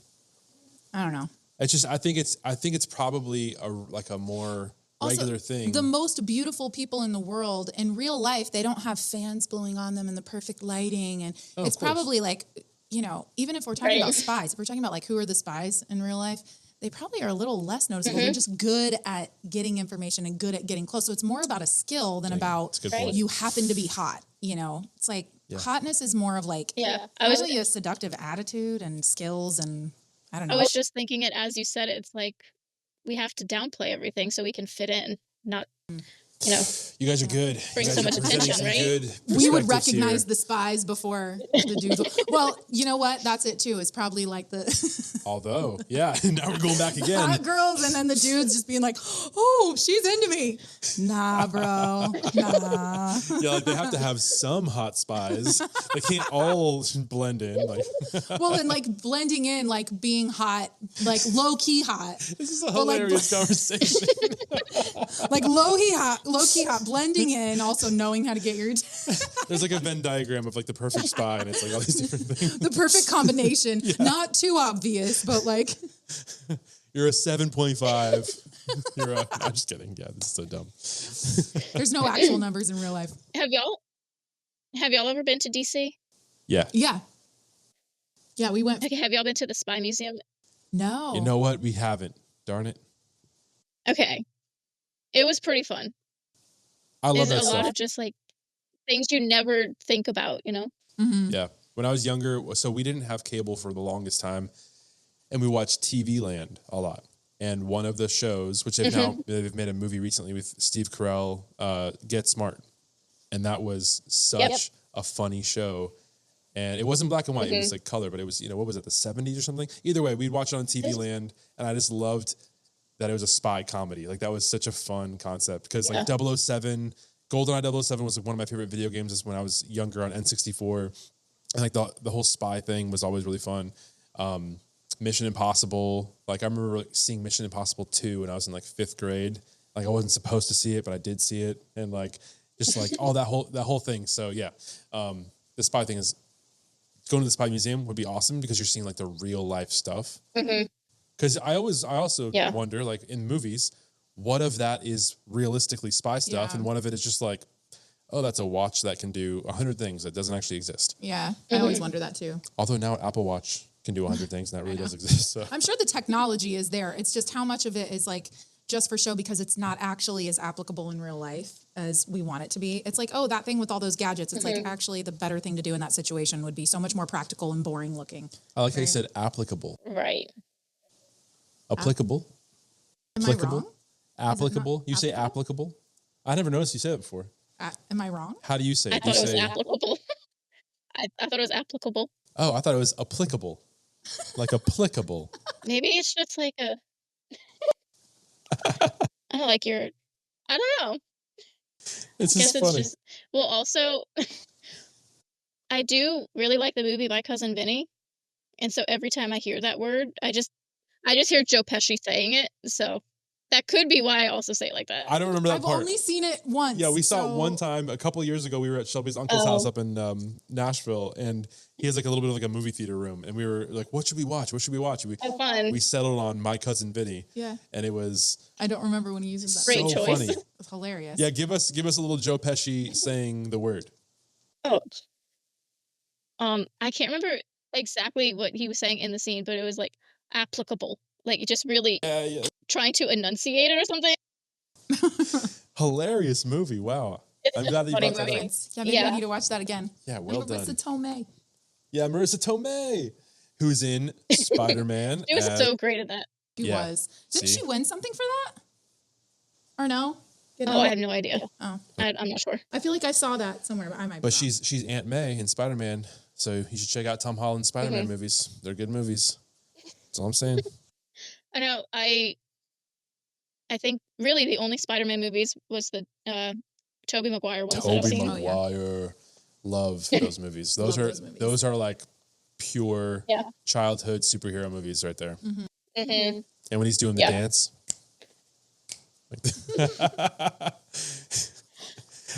I don't know. It's just I think it's probably a more regular also, thing. The most beautiful people in the world in real life, they don't have fans blowing on them and the perfect lighting, and it's probably like, you know, even if we're talking about spies, if we're talking about like who are the spies in real life, they probably are a little less noticeable. They're just good at getting information and good at getting close. So it's more about a skill than about you happen to be hot. You know, it's like hotness is more of like probably a seductive attitude and skills, and I don't know. I was just thinking it as you said it. It's like we have to downplay everything so we can fit in, not. You know, you guys are good. Bring so much attention, right? We would recognize the spies before the dudes. Well, you know what? That's it too. It's probably like the. Although, yeah, now we're going back again. Hot girls, and then the dudes just being like, "Oh, she's into me." Nah, bro. Nah. Yeah, like they have to have some hot spies. They can't all blend in. Like. Well, and like blending in, like being hot, like low key hot. This is a hilarious conversation. Like low key hot, blending in, also knowing how to get your. There's like a Venn diagram of like the perfect spy, and it's like all these different things. The perfect combination, not too obvious, but like. You're a 7.5. I'm just kidding. Yeah, this is so dumb. There's no actual numbers in real life. Have y'all ever been to DC? Yeah. Yeah. Yeah, we went. Okay, have y'all been to the Spy Museum? No. You know what? We haven't. Darn it. Okay. It was pretty fun. I love that There's a stuff. lot of just like things you never think about, you know? Mm-hmm. Yeah. When I was younger, so we didn't have cable for the longest time, and we watched TV Land a lot. And one of the shows, which they've made a movie recently with Steve Carell, Get Smart. And that was such a funny show. And it wasn't black and white, it was like color, but it was, you know, what was it, the 70s or something? Either way, we'd watch it on TV Land, and I just loved that it was a spy comedy. Like that was such a fun concept because like 007, GoldenEye 007 was like one of my favorite video games when I was younger on N64. And like the whole spy thing was always really fun. Mission Impossible. Like I remember like, seeing Mission Impossible 2 when I was in like 5th grade. Like I wasn't supposed to see it, but I did see it. And like, just like all that whole thing. So yeah, the spy thing is going to the Spy Museum would be awesome because you're seeing like the real life stuff. Because I also wonder, like in movies, what of that is realistically spy stuff, and one of it is just like, oh, that's a watch that can do 100 things that doesn't actually exist. Yeah, I always wonder that too. Although now Apple Watch can do 100 things, and that really does exist. So I'm sure the technology is there. It's just how much of it is like just for show because it's not actually as applicable in real life as we want it to be. It's like, oh, that thing with all those gadgets. It's like actually the better thing to do in that situation would be so much more practical and boring looking. I like how you said applicable. Right. Applicable. Am Applicable. I wrong? Applicable. You say applicable? I never noticed you said it before. Am I wrong? How do you say it? I thought it was applicable. I thought it was applicable. Oh, I thought it was applicable. Like applicable. Maybe it's just like a. I don't like your. I don't know. It's just funny. Well, also, I do really like the movie My Cousin Vinny, and so every time I hear that word, I just hear Joe Pesci saying it. So that could be why I also say it like that. I don't remember that part. I've only seen it once. Yeah, we saw it one time a couple of years ago. We were at Shelby's uncle's house up in Nashville, and he has like a little bit of like a movie theater room, and we were like, "What should we watch? What should we watch?" Fun. We settled on My Cousin Vinny. Yeah, and it was. I don't remember when he uses that. Great so choice. Funny. It's hilarious. Yeah, give us a little Joe Pesci saying the word. Oh. I can't remember exactly what he was saying in the scene, but it was like applicable, like just really trying to enunciate it or something. Hilarious movie! Wow, I'm glad that you brought that up. Yeah, maybe I need to watch that again. Yeah, well done. Marissa Tomei. Yeah, Marissa Tomei, who's in Spider-Man. She was so great at that. She was. Didn't she win something for that? Or no? I have no idea. Oh, I'm not sure. I feel like I saw that somewhere, but I might be But wrong. she's Aunt May in Spider-Man, so you should check out Tom Holland's Spider-Man movies. They're good movies. That's all I'm saying. I know. I think really the only Spider-Man movies was the Tobey Maguire ones that I've Tobey seen. Maguire, love those movies. Those are like pure childhood superhero movies right there. Mm-hmm. And when he's doing the dance.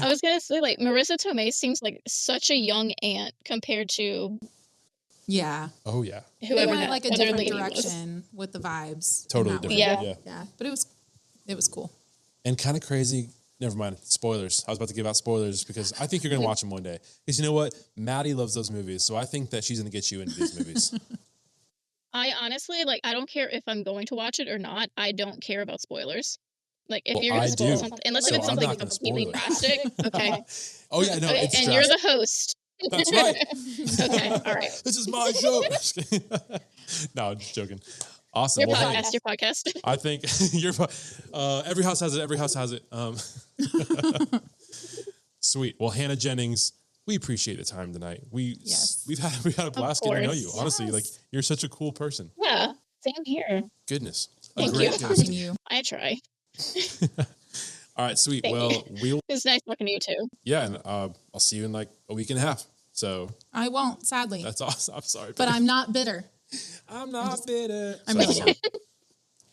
I was gonna say, like, Marissa Tomei seems like such a young aunt compared to oh yeah, they whoever went that like a other different lady direction with the vibes. totally in that different. way. Yeah, But it was cool. and kind of crazy. Never mind. Spoilers. I was about to give out spoilers because I think you're going to watch them one day. Because you know what? Maddie loves those movies. So I think that she's going to get you into these movies. I honestly, like, I don't care if I'm going to watch it or not. I don't care about spoilers. Like, if you're going to spoil something, unless if it's something completely drastic. Okay. Oh, yeah, no, it's and drastic. you're the host. That's right. Okay, all right. This is my show. No, I'm just joking. Awesome. Your well, podcast, your podcast. I think every house has it. Every house has it. Sweet. Well, Hannah Jennings, we appreciate the time tonight. We've had a blast getting to know you. Honestly, like you're such a cool person. Yeah, same here. Goodness. Thank great you. guest. I try. All right, sweet. Thank We'll It's nice talking to you too. yeah, and I'll see you in like a week and a half. So I won't, sadly. that's awesome. I'm sorry, But I'm not bitter. I'm not bitter. I'm really not.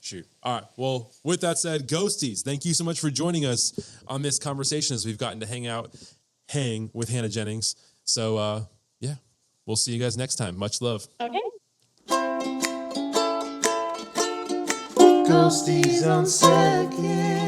Shoot. All right. Well, with that said, Ghosties, thank you so much for joining us on this conversation as we've gotten to hang with Hannah Jennings. So, yeah, we'll see you guys next time. Much love. Okay. Ghosties on second.